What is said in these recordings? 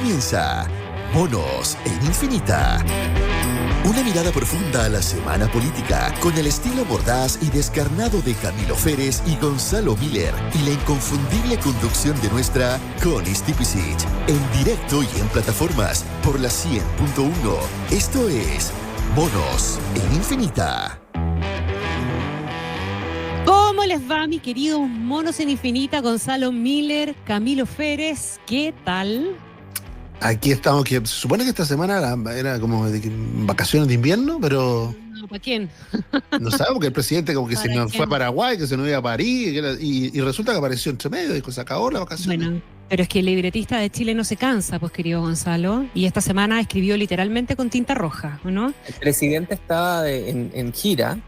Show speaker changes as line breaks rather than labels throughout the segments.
comienza Monos en Infinita. Una mirada profunda a la semana política, con el estilo mordaz y descarnado de Camilo Férez y Gonzalo Miller, y la inconfundible conducción de nuestra Connie Stipicic, en directo y en plataformas por la 100.1. Esto es Monos en Infinita.
¿Cómo les va, mis queridos Monos en Infinita? Gonzalo Miller, Camilo Férez, ¿qué tal?
Aquí estamos, que se supone que esta semana era como de vacaciones de invierno, pero
No, ¿para quién?
no sabemos, porque el presidente como que se
¿Para
nos fue a
quién?
Paraguay, que se nos iba a París, y resulta que apareció entre medio, dijo, se acabó la vacación.
Bueno, pero es que el libretista de Chile no se cansa, pues, querido Gonzalo, y esta semana escribió literalmente con tinta roja, ¿no?
El presidente estaba en gira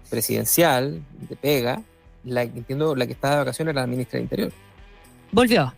presidencial, de pega. Entiendo, la que estaba de vacaciones era la ministra del Interior.
Volvió,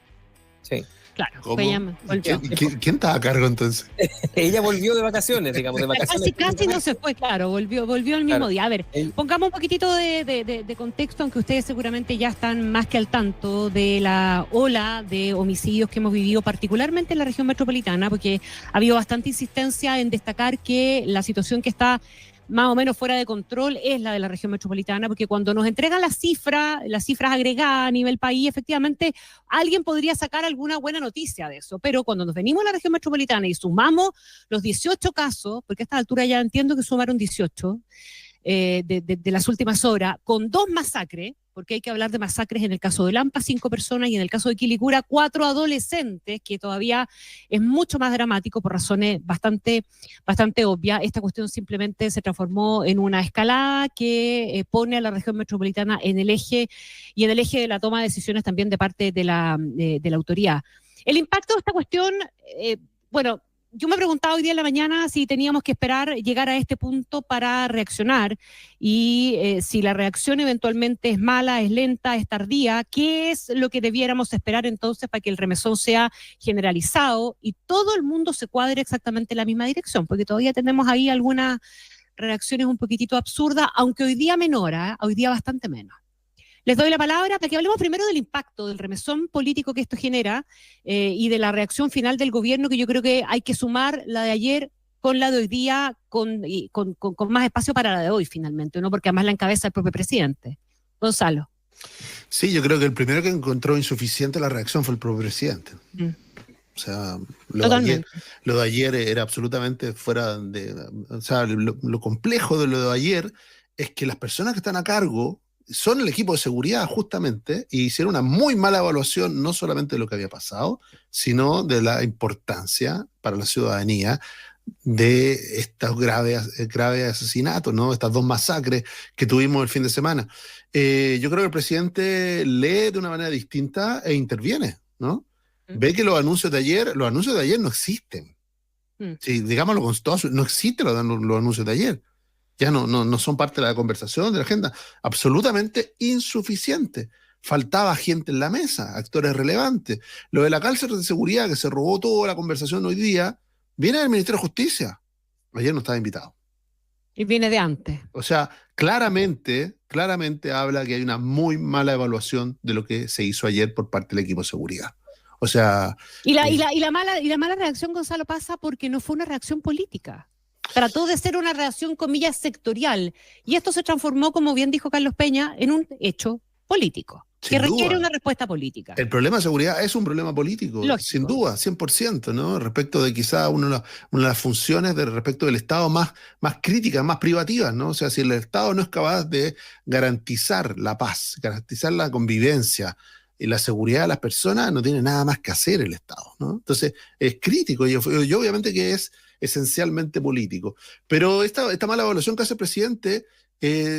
Sí.
claro.
¿Cómo?
Fue ella, volvió.
¿Quién estaba a cargo entonces?
Ella volvió de vacaciones, digamos, de vacaciones.
Casi no se fue, claro, volvió el mismo
Claro.
día. A ver, pongamos un poquitito de contexto, aunque ustedes seguramente ya están más que al tanto de la ola de homicidios que hemos vivido, particularmente en la región metropolitana, porque ha habido bastante insistencia en destacar que la situación que está más o menos fuera de control es la de la región metropolitana, porque cuando nos entregan las cifras agregadas a nivel país, efectivamente alguien podría sacar alguna buena noticia de eso, pero cuando nos venimos a la región metropolitana y sumamos los 18 casos, porque a esta altura ya entiendo que sumaron 18 de las últimas horas, con 2 masacres, porque hay que hablar de masacres en el caso de Lampa, 5 personas, y en el caso de Quilicura, 4 adolescentes, que todavía es mucho más dramático por razones bastante obvias. Esta cuestión simplemente se transformó en una escalada que pone a la región metropolitana en el eje, y en el eje de la toma de decisiones también de parte de la autoridad. El impacto de esta cuestión, bueno, yo me preguntaba hoy día en la mañana si teníamos que esperar llegar a este punto para reaccionar, y si la reacción eventualmente es mala, es lenta, es tardía, ¿qué es lo que debiéramos esperar entonces para que el remesón sea generalizado y todo el mundo se cuadre exactamente en la misma dirección? Porque todavía tenemos ahí algunas reacciones un poquitito absurdas, aunque hoy día menor, hoy día bastante menos. Les doy la palabra para que hablemos primero del impacto, del remesón político que esto genera, y de la reacción final del gobierno, que yo creo que hay que sumar la de ayer con la de hoy día, con más espacio para la de hoy finalmente, ¿no? Porque además la encabeza el propio presidente. Gonzalo.
Sí, yo creo que el primero que encontró insuficiente la reacción fue el propio presidente. O sea, lo de ayer era absolutamente fuera de... O sea, lo complejo de lo de ayer es que las personas que están a cargo son el equipo de seguridad justamente, y hicieron una muy mala evaluación no solamente de lo que había pasado, sino de la importancia para la ciudadanía de estos graves asesinatos, ¿no? Estas 2 masacres que tuvimos el fin de semana. Yo creo que el presidente lee de una manera distinta e interviene, ¿no? Ve que los anuncios de ayer no existen. Sí, digámoslo con todo, no existen los anuncios de ayer. Ya no son parte de la conversación, de la agenda. Absolutamente insuficiente. Faltaba gente en la mesa, actores relevantes. Lo de la cárcel de seguridad, que se robó toda la conversación hoy día, viene del Ministerio de Justicia. Ayer no estaba invitado.
Y viene de antes.
O sea, claramente habla que hay una muy mala evaluación de lo que se hizo ayer por parte del equipo de seguridad. O sea...
Y la mala reacción, Gonzalo, pasa porque no fue una reacción política. Trató de ser una reacción, comillas, sectorial. Y esto se transformó, como bien dijo Carlos Peña, en un hecho político, que requiere una respuesta política.
El problema de seguridad es un problema político,
lógico,
sin duda, 100%, ¿no? Respecto de quizá una de las funciones respecto del Estado más críticas, más privativas, ¿no? O sea, si el Estado no es capaz de garantizar la paz, garantizar la convivencia y la seguridad de las personas, no tiene nada más que hacer el Estado, ¿no? Entonces, es crítico, y obviamente que es esencialmente político. Pero esta mala evaluación que hace el presidente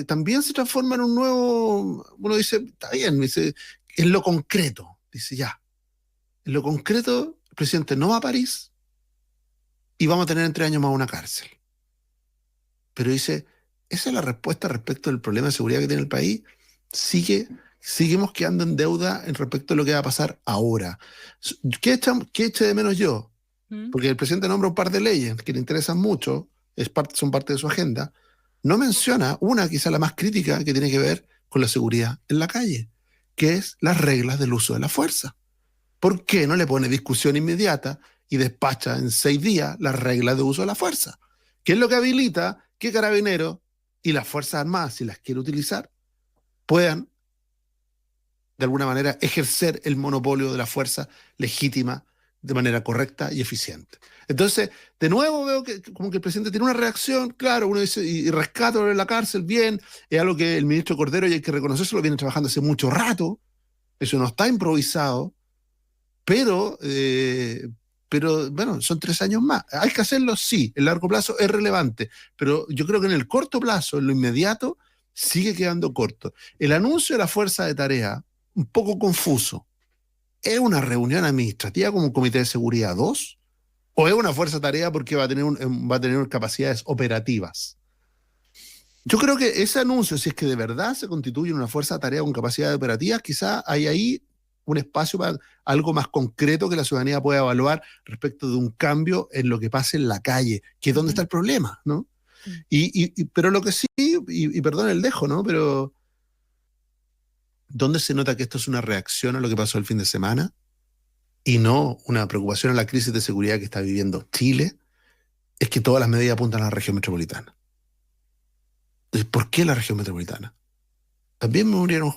también se transforma en un nuevo... Uno dice, está bien, dice, en lo concreto. Dice, ya, en lo concreto, el presidente no va a París y vamos a tener en 3 años más una cárcel. Pero dice, esa es la respuesta respecto del problema de seguridad que tiene el país. Seguimos quedando en deuda en respecto a lo que va a pasar ahora. ¿Qué eche de menos yo? Porque el presidente nombra un par de leyes que le interesan mucho, son parte de su agenda. No menciona una, quizá la más crítica, que tiene que ver con la seguridad en la calle, que es las reglas del uso de la fuerza. ¿Por qué no le pone discusión inmediata y despacha en 6 días las reglas de uso de la fuerza, que es lo que habilita que Carabineros y las Fuerzas Armadas, si las quiere utilizar, puedan de alguna manera ejercer el monopolio de la fuerza legítima de manera correcta y eficiente. Entonces, de nuevo veo que como que el presidente tiene una reacción, claro, uno dice, y rescátalo en la cárcel, bien, es algo que el ministro Cordero, y hay que reconocerse, lo viene trabajando hace mucho rato, eso no está improvisado, pero bueno, son 3 años más. ¿Hay que hacerlo? Sí, el largo plazo es relevante, pero yo creo que en el corto plazo, en lo inmediato, sigue quedando corto. El anuncio de la fuerza de tarea, un poco confuso. ¿Es una reunión administrativa como un comité de seguridad 2? ¿O es una fuerza de tarea porque va a tener capacidades operativas? Yo creo que ese anuncio, si es que de verdad se constituye en una fuerza de tarea con capacidades operativas, quizá hay ahí un espacio para algo más concreto que la ciudadanía pueda evaluar respecto de un cambio en lo que pasa en la calle, que es donde está el problema, ¿no? Pero lo que sí, y perdón el dejo, ¿no? Pero ¿dónde se nota que esto es una reacción a lo que pasó el fin de semana y no una preocupación a la crisis de seguridad que está viviendo Chile? Es que todas las medidas apuntan a la región metropolitana. Entonces, ¿por qué la región metropolitana? También murieron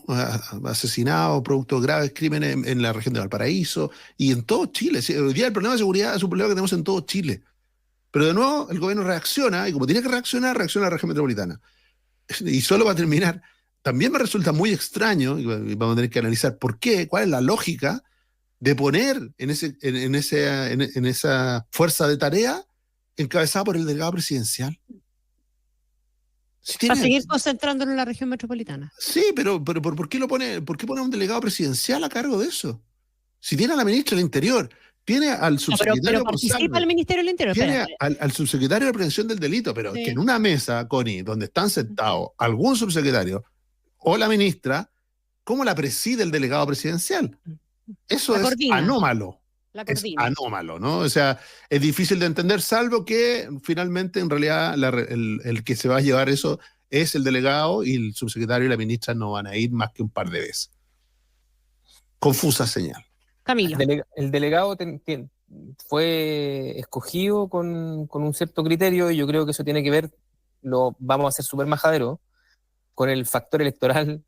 asesinados, producto de graves crímenes en la región de Valparaíso y en todo Chile. Hoy día el problema de seguridad es un problema que tenemos en todo Chile. Pero de nuevo el gobierno reacciona, y como tiene que reacciona la región metropolitana. Y solo para terminar, también me resulta muy extraño, y vamos a tener que analizar por qué, cuál es la lógica de poner en esa fuerza de tarea encabezada por el delegado presidencial.
Para seguir concentrándonos en la región metropolitana.
Sí, pero ¿por qué pone a un delegado presidencial a cargo de eso? Si tiene a la ministra del Interior, tiene al subsecretario.
Pero participa el Ministerio del Interior.
Tiene al subsecretario de Prevención del Delito, pero sí, que en una mesa, Connie, donde están sentados algún subsecretario o la ministra, ¿cómo la preside el delegado presidencial? Eso es anómalo. Es anómalo, ¿no? O sea, es difícil de entender, salvo que finalmente, en realidad, el que se va a llevar eso es el delegado y el subsecretario y la ministra no van a ir más que un par de veces. Confusa señal.
Camilo.
El delegado fue escogido con un cierto criterio y yo creo que eso tiene que ver, vamos a ser súper majadero, con el factor electoral.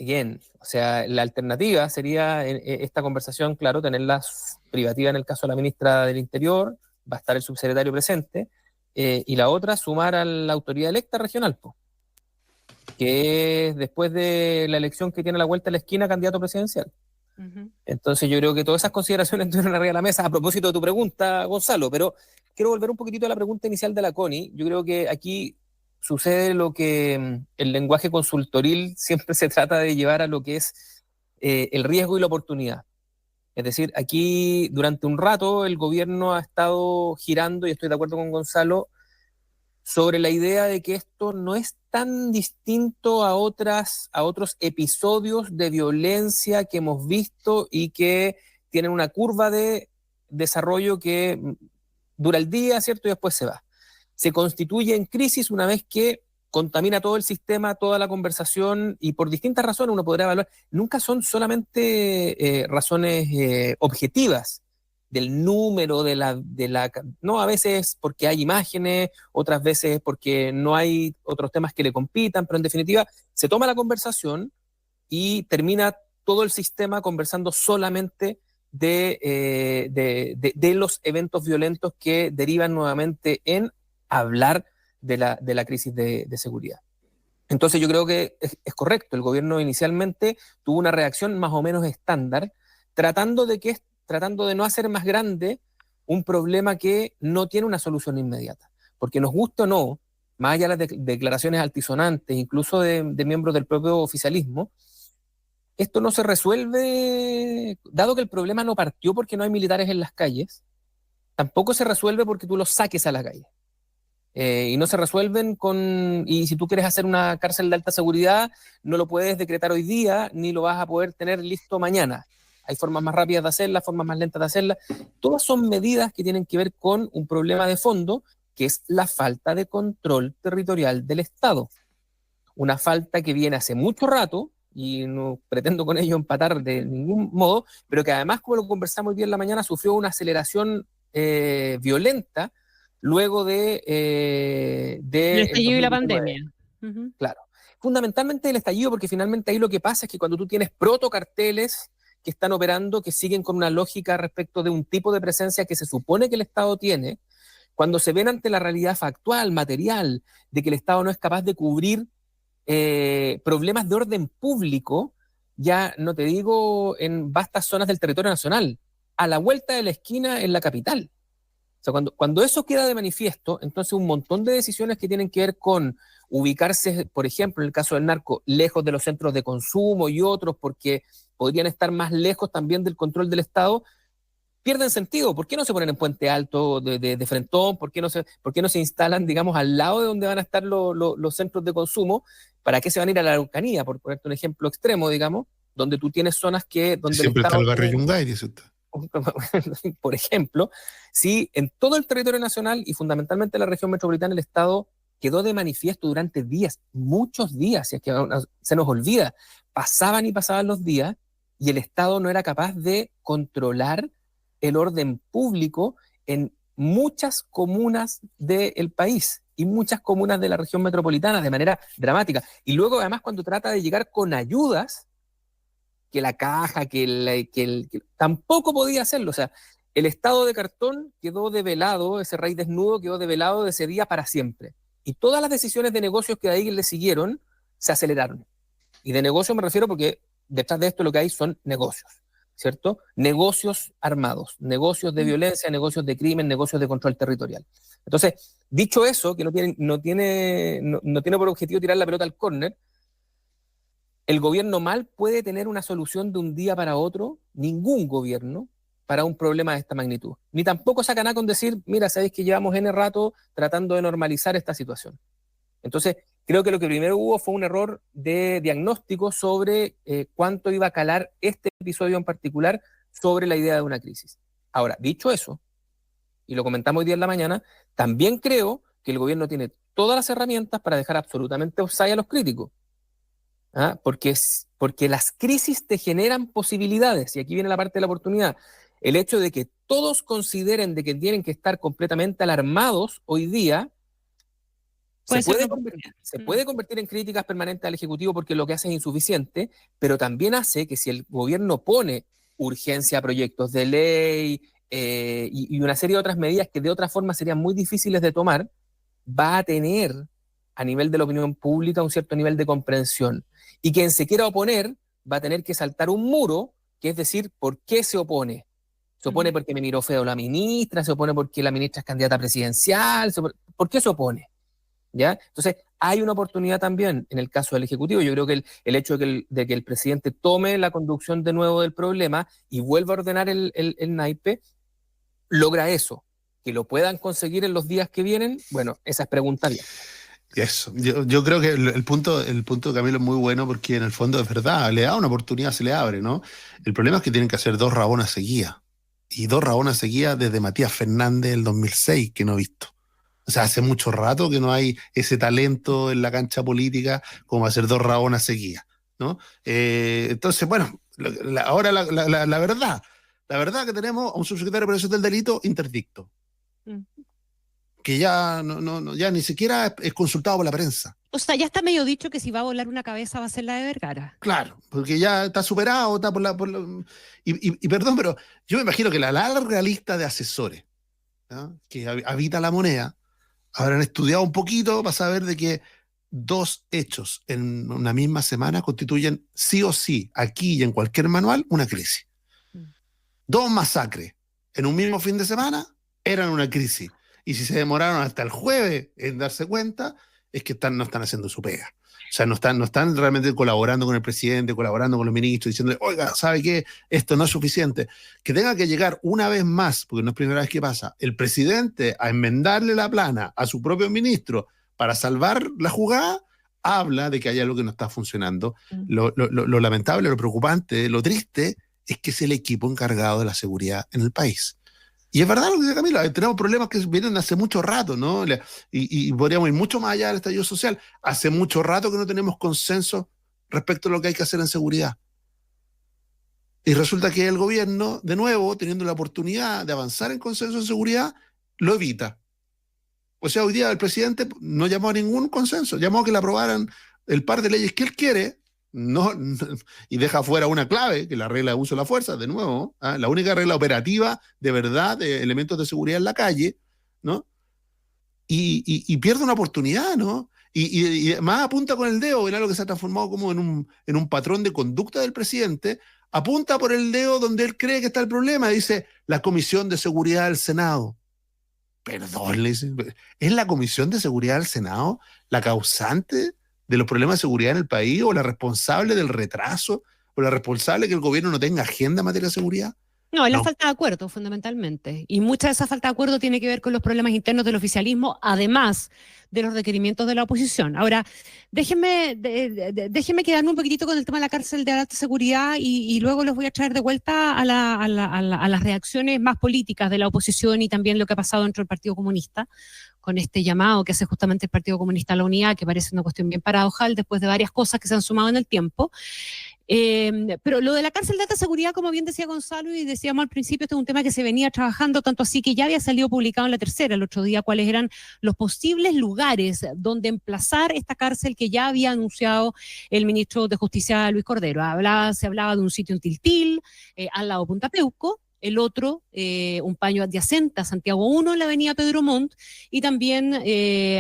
Again, o sea, la alternativa sería esta conversación, claro, tenerla privativa en el caso de la ministra del Interior, va a estar el subsecretario presente, y la otra, sumar a la autoridad electa regional, que es después de la elección que tiene a la vuelta de la esquina, candidato presidencial. Uh-huh. Entonces yo creo que todas esas consideraciones estuvieron arriba de la mesa a propósito de tu pregunta, Gonzalo, pero quiero volver un poquitito a la pregunta inicial de la Connie. Yo creo que aquí sucede lo que el lenguaje consultoril siempre se trata de llevar a lo que es el riesgo y la oportunidad. Es decir, aquí durante un rato el gobierno ha estado girando, y estoy de acuerdo con Gonzalo, sobre la idea de que esto no es tan distinto a otros episodios de violencia que hemos visto y que tienen una curva de desarrollo que dura el día, ¿cierto? Y después se va. Se constituye en crisis una vez que contamina todo el sistema, toda la conversación, y por distintas razones uno podría evaluar. Nunca son solamente razones objetivas del número, no, a veces porque hay imágenes, otras veces porque no hay otros temas que le compitan, pero en definitiva se toma la conversación y termina todo el sistema conversando solamente de los eventos violentos que derivan nuevamente en hablar de la crisis de seguridad. Entonces yo creo que es correcto, el gobierno inicialmente tuvo una reacción más o menos estándar, tratando de no hacer más grande un problema que no tiene una solución inmediata. Porque nos guste o no, más allá de las declaraciones altisonantes, incluso de miembros del propio oficialismo, esto no se resuelve, dado que el problema no partió porque no hay militares en las calles, tampoco se resuelve porque tú los saques a la calle. Y no se resuelven y si tú quieres hacer una cárcel de alta seguridad, no lo puedes decretar hoy día, ni lo vas a poder tener listo mañana. Hay formas más rápidas de hacerlas, formas más lentas de hacerlas. Todas son medidas que tienen que ver con un problema de fondo, que es la falta de control territorial del Estado. Una falta que viene hace mucho rato, y no pretendo con ello empatar de ningún modo, pero que además, como lo conversamos hoy día en la mañana, sufrió una aceleración violenta luego de
el estallido y la pandemia.
Claro. Fundamentalmente el estallido, porque finalmente ahí lo que pasa es que cuando tú tienes protocarteles que están operando, que siguen con una lógica respecto de un tipo de presencia que se supone que el Estado tiene, cuando se ven ante la realidad factual, material, de que el Estado no es capaz de cubrir problemas de orden público, ya no te digo en vastas zonas del territorio nacional, a la vuelta de la esquina en la capital. O sea, cuando eso queda de manifiesto, entonces un montón de decisiones que tienen que ver con ubicarse, por ejemplo, en el caso del narco, lejos de los centros de consumo y otros, porque podrían estar más lejos también del control del Estado, pierden sentido. ¿Por qué no se ponen en Puente Alto de frentón? ¿Por qué no se instalan, digamos, al lado de donde van a estar los centros de consumo? ¿Para qué se van a ir a la Araucanía? Por ponerte un ejemplo extremo, digamos, donde tú tienes zonas donde
siempre está el barrio Yungay, dice usted.
Por ejemplo, si en todo el territorio nacional y fundamentalmente en la región metropolitana el Estado quedó de manifiesto durante días, muchos días, si es que se nos olvida, pasaban y pasaban los días y el Estado no era capaz de controlar el orden público en muchas comunas del país y muchas comunas de la región metropolitana de manera dramática. Y luego además cuando trata de llegar con ayudas, que la caja, que tampoco podía hacerlo. O sea, el Estado de cartón quedó develado, ese rey desnudo quedó develado de ese día para siempre. Y todas las decisiones de negocios que de ahí le siguieron se aceleraron. Y de negocio me refiero porque detrás de esto lo que hay son negocios, ¿cierto? Negocios armados, negocios de violencia, negocios de crimen, negocios de control territorial. Entonces, dicho eso, que no tiene por objetivo tirar la pelota al córner, el gobierno mal puede tener una solución de un día para otro, ningún gobierno, para un problema de esta magnitud. Ni tampoco saca nada con decir, mira, sabéis que llevamos N rato tratando de normalizar esta situación. Entonces, creo que lo que primero hubo fue un error de diagnóstico sobre cuánto iba a calar este episodio en particular sobre la idea de una crisis. Ahora, dicho eso, y lo comentamos hoy día en la mañana, también creo que el gobierno tiene todas las herramientas para dejar absolutamente offside a los críticos. Porque las crisis te generan posibilidades, y aquí viene la parte de la oportunidad. El hecho de que todos consideren de que tienen que estar completamente alarmados hoy día se puede convertir en críticas permanentes al Ejecutivo porque lo que hace es insuficiente, pero también hace que si el gobierno pone urgencia a proyectos de ley y una serie de otras medidas que de otra forma serían muy difíciles de tomar, va a tener a nivel de la opinión pública un cierto nivel de comprensión. Y quien se quiera oponer va a tener que saltar un muro, que es decir, ¿por qué se opone? ¿Se opone porque me miró feo la ministra? ¿Se opone porque la ministra es candidata presidencial? ¿Por qué se opone? ¿Ya? Entonces, hay una oportunidad también en el caso del Ejecutivo. Yo creo que el hecho de que el presidente tome la conducción de nuevo del problema y vuelva a ordenar el naipe, logra eso. Que lo puedan conseguir en los días que vienen, bueno, esa es preguntaria.
Eso, yo creo que el punto de Camilo es muy bueno porque en el fondo es verdad, le da una oportunidad, se le abre, ¿no? El problema es que tienen que hacer 2 Rabonas seguidas, y 2 Rabonas seguidas desde Matías Fernández del 2006, que no he visto. O sea, hace mucho rato que no hay ese talento en la cancha política como hacer 2 Rabonas seguidas, ¿no? Entonces, bueno, ahora la verdad que tenemos a un subsecretario de Prevención del Delito interdicto. Que ya ya ni siquiera es consultado por la prensa.
O sea, ya está medio dicho que si va a volar una cabeza va a ser la de Vergara.
Claro, porque ya está superado, está y perdón, pero yo me imagino que la larga lista de asesores, ¿no?, que habita la moneda habrán estudiado un poquito para saber de que 2 hechos en una misma semana constituyen sí o sí, aquí y en cualquier manual, una crisis. 2 masacres en un mismo fin de semana eran una crisis. Y si se demoraron hasta el jueves en darse cuenta, es que no están haciendo su pega. O sea, no están realmente colaborando con el presidente, colaborando con los ministros, diciéndole, oiga, ¿sabe qué? Esto no es suficiente. Que tenga que llegar una vez más, porque no es primera vez que pasa, el presidente a enmendarle la plana a su propio ministro para salvar la jugada, habla de que hay algo que no está funcionando. Lo lamentable, lo preocupante, lo triste, es que es el equipo encargado de la seguridad en el país. Y es verdad lo que dice Camilo, tenemos problemas que vienen hace mucho rato, ¿no? Y podríamos ir mucho más allá del estallido social. Hace mucho rato que no tenemos consenso respecto a lo que hay que hacer en seguridad. Y resulta que el gobierno, de nuevo, teniendo la oportunidad de avanzar en consenso de seguridad, lo evita. O sea, hoy día el presidente no llamó a ningún consenso, llamó a que le aprobaran el par de leyes que él quiere, y deja fuera una clave, que es la regla de uso de la fuerza, de nuevo, la única regla operativa de verdad de elementos de seguridad en la calle, ¿no? Y pierde una oportunidad, ¿no? Y más apunta con el dedo, en algo que se ha transformado como en un patrón de conducta del presidente, apunta por el dedo donde él cree que está el problema, dice la Comisión de Seguridad del Senado. Perdón, le dice, ¿es la Comisión de Seguridad del Senado la causante de los problemas de seguridad en el país, o la responsable del retraso, o la responsable de que el gobierno no tenga agenda en materia de seguridad?
No, es la falta de acuerdo, fundamentalmente. Y mucha de esa falta de acuerdo tiene que ver con los problemas internos del oficialismo, además de los requerimientos de la oposición. Ahora, déjenme quedarme un poquitito con el tema de la cárcel de alta seguridad y luego los voy a traer de vuelta a las reacciones más políticas de la oposición y también lo que ha pasado dentro del Partido Comunista, con este llamado que hace justamente el Partido Comunista a la unidad, que parece una cuestión bien paradojal después de varias cosas que se han sumado en el tiempo. Pero lo de la cárcel de alta seguridad, como bien decía Gonzalo y decíamos al principio, este es un tema que se venía trabajando, tanto así que ya había salido publicado en La Tercera el otro día cuáles eran los posibles lugares donde emplazar esta cárcel que ya había anunciado el ministro de Justicia, Luis Cordero. Se hablaba de un sitio en Tiltil, al lado de Punta Peuco. El otro, un paño adyacente a Santiago 1 en la avenida Pedro Montt, y también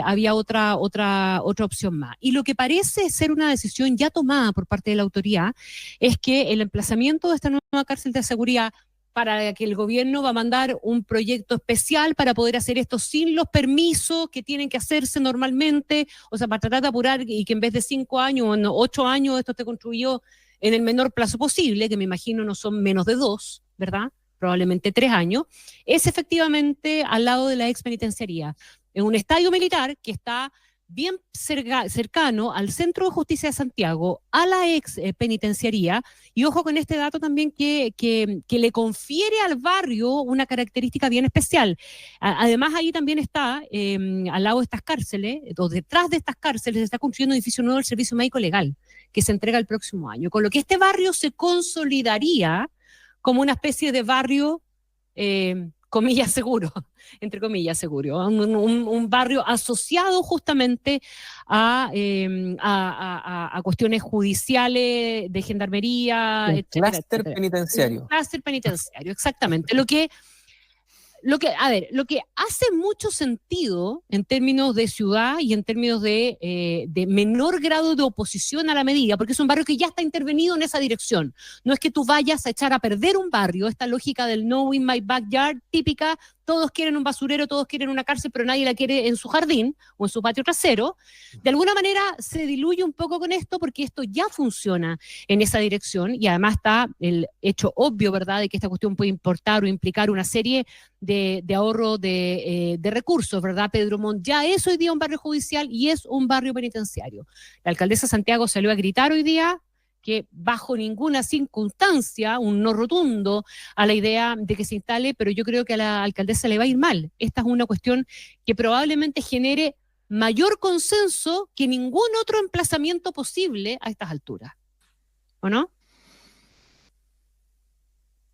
había otra opción más. Y lo que parece ser una decisión ya tomada por parte de la autoridad es que el emplazamiento de esta nueva cárcel de seguridad, para que el gobierno va a mandar un proyecto especial para poder hacer esto sin los permisos que tienen que hacerse normalmente, o sea, para tratar de apurar y que en vez de 5 años o 8 años esto esté construido en el menor plazo posible, que me imagino no son menos de 2, ¿verdad? Probablemente 3 años, es efectivamente al lado de la ex penitenciaría, en un estadio militar que está bien cercano al Centro de Justicia de Santiago, a la ex penitenciaría, y ojo con este dato también que le confiere al barrio una característica bien especial. Además, ahí también está, al lado de estas cárceles, o detrás de estas cárceles, se está construyendo un edificio nuevo del Servicio Médico Legal, que se entrega el próximo año, con lo que este barrio se consolidaría como una especie de barrio, comillas seguro, entre comillas seguro, un barrio asociado justamente a cuestiones judiciales, de gendarmería,
un
etcétera,
clúster
etcétera.
penitenciario.
Un clúster penitenciario, exactamente. Lo que hace mucho sentido en términos de ciudad y en términos de menor grado de oposición a la medida, porque es un barrio que ya está intervenido en esa dirección. No es que tú vayas a echar a perder un barrio, esta lógica del no in my backyard, típica, todos quieren un basurero, todos quieren una cárcel, pero nadie la quiere en su jardín o en su patio trasero. De alguna manera se diluye un poco con esto porque esto ya funciona en esa dirección y además está el hecho obvio, ¿verdad?, de que esta cuestión puede importar o implicar una serie de ahorro de recursos, ¿verdad? Pedro Montt ya es hoy día un barrio judicial y es un barrio penitenciario. La alcaldesa Santiago salió a gritar hoy día que bajo ninguna circunstancia, un no rotundo a la idea de que se instale, pero yo creo que a la alcaldesa le va a ir mal. Esta es una cuestión que probablemente genere mayor consenso que ningún otro emplazamiento posible a estas alturas. ¿O no?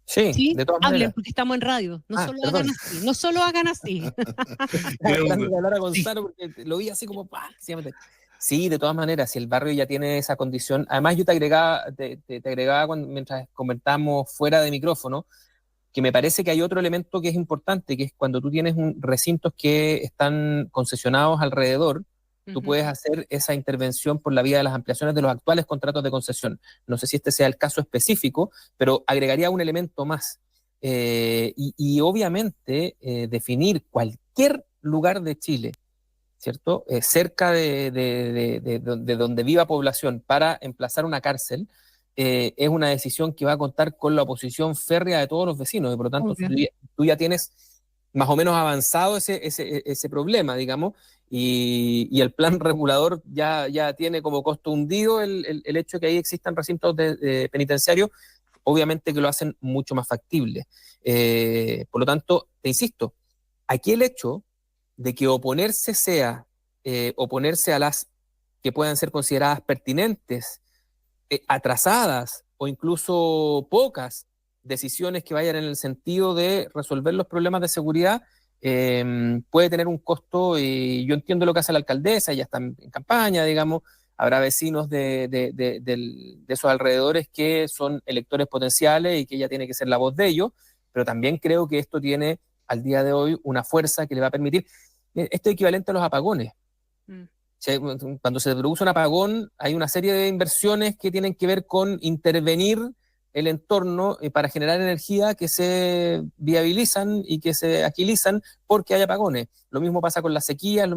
Sí, de todas
hablen
maneras.
porque estamos en radio. No solo hagan así.
Tratando de hablar a Gonzalo porque lo vi así como... Sí, de todas maneras, si el barrio ya tiene esa condición, además yo te agregaba mientras comentábamos fuera de micrófono, que me parece que hay otro elemento que es importante, que es cuando tú tienes recintos que están concesionados alrededor, tú puedes hacer esa intervención por la vía de las ampliaciones de los actuales contratos de concesión. No sé si este sea el caso específico, pero agregaría un elemento más. Y obviamente definir cualquier lugar de Chile, ¿cierto? Cerca de donde viva población para emplazar una cárcel, es una decisión que va a contar con la oposición férrea de todos los vecinos, y por lo tanto tú ya tienes más o menos avanzado ese problema, digamos, y el plan regulador ya tiene como costo hundido el hecho de que ahí existan recintos penitenciarios, obviamente que lo hacen mucho más factible. Por lo tanto, te insisto, aquí el hecho de que oponerse sea oponerse a las que puedan ser consideradas pertinentes, atrasadas o incluso pocas decisiones que vayan en el sentido de resolver los problemas de seguridad puede tener un costo, y yo entiendo lo que hace la alcaldesa, ella está en campaña, digamos, habrá vecinos de esos alrededores que son electores potenciales y que ella tiene que ser la voz de ellos, pero también creo que esto tiene al día de hoy una fuerza que le va a permitir, esto es equivalente a los apagones. Cuando se produce un apagón hay una serie de inversiones que tienen que ver con intervenir el entorno para generar energía que se viabilizan y que se agilizan porque hay apagones. Lo mismo pasa con las sequías,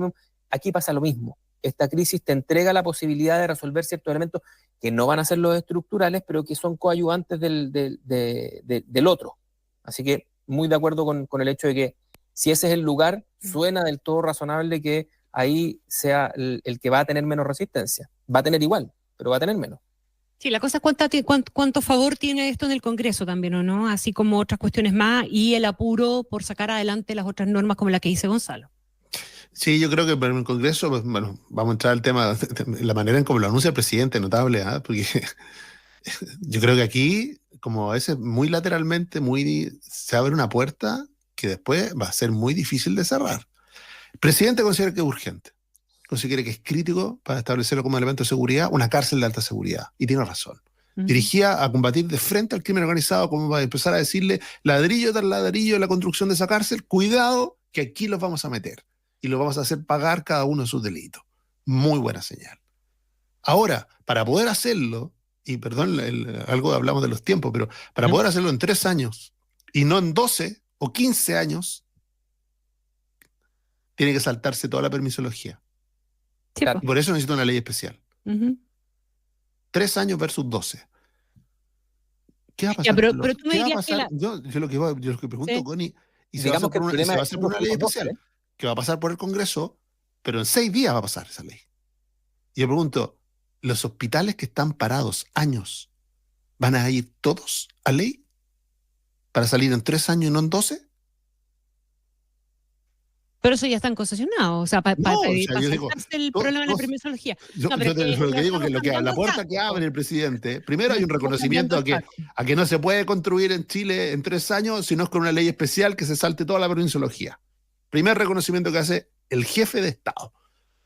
aquí pasa lo mismo. Esta crisis te entrega la posibilidad de resolver ciertos elementos que no van a ser los estructurales, pero que son coadyuvantes del otro. Así que muy de acuerdo con el hecho de que si ese es el lugar, suena del todo razonable que ahí sea el que va a tener menos resistencia. Va a tener igual, pero va a tener menos.
Sí, la cosa es cuánto favor tiene esto en el Congreso también, ¿o no? Así como otras cuestiones más, y el apuro por sacar adelante las otras normas como la que dice Gonzalo.
Sí, yo creo que en el Congreso, pues, bueno, vamos a entrar al tema, la manera en cómo lo anuncia el presidente, notable, porque yo creo que aquí, como a veces muy lateralmente, se abre una puerta que después va a ser muy difícil de cerrar. El presidente considera que es urgente, considera que es crítico para establecerlo como elemento de seguridad, una cárcel de alta seguridad, y tiene razón. Dirigía a combatir de frente al crimen organizado, como va a empezar a decirle ladrillo tras ladrillo de la construcción de esa cárcel, cuidado que aquí los vamos a meter y los vamos a hacer pagar cada uno de sus delitos. Muy buena señal. Ahora, para poder hacerlo, y perdón, algo hablamos de los tiempos, pero para poder hacerlo en 3 años y no en 12 o 15 años, tiene que saltarse toda la permisología. Sí, y por eso necesita una ley especial. 3 años versus 12. ¿Qué va a pasar?
Pero tú me dirías que
yo lo que pregunto, ¿sí? Connie, y se va a hacer por una ley especial, que va a pasar por el Congreso, pero en 6 días va a pasar esa ley. Y yo pregunto, ¿los hospitales que están parados años van a ir todos a ley para salir en 3 años y no en 12?
Pero eso ya están concesionados, o sea, para saltarse el problema de la permisología.
Yo lo que digo que la puerta que abre el presidente, primero hay un reconocimiento a que no se puede construir en Chile en 3 años si no es con una ley especial que se salte toda la permisología. Primer reconocimiento que hace el jefe de Estado.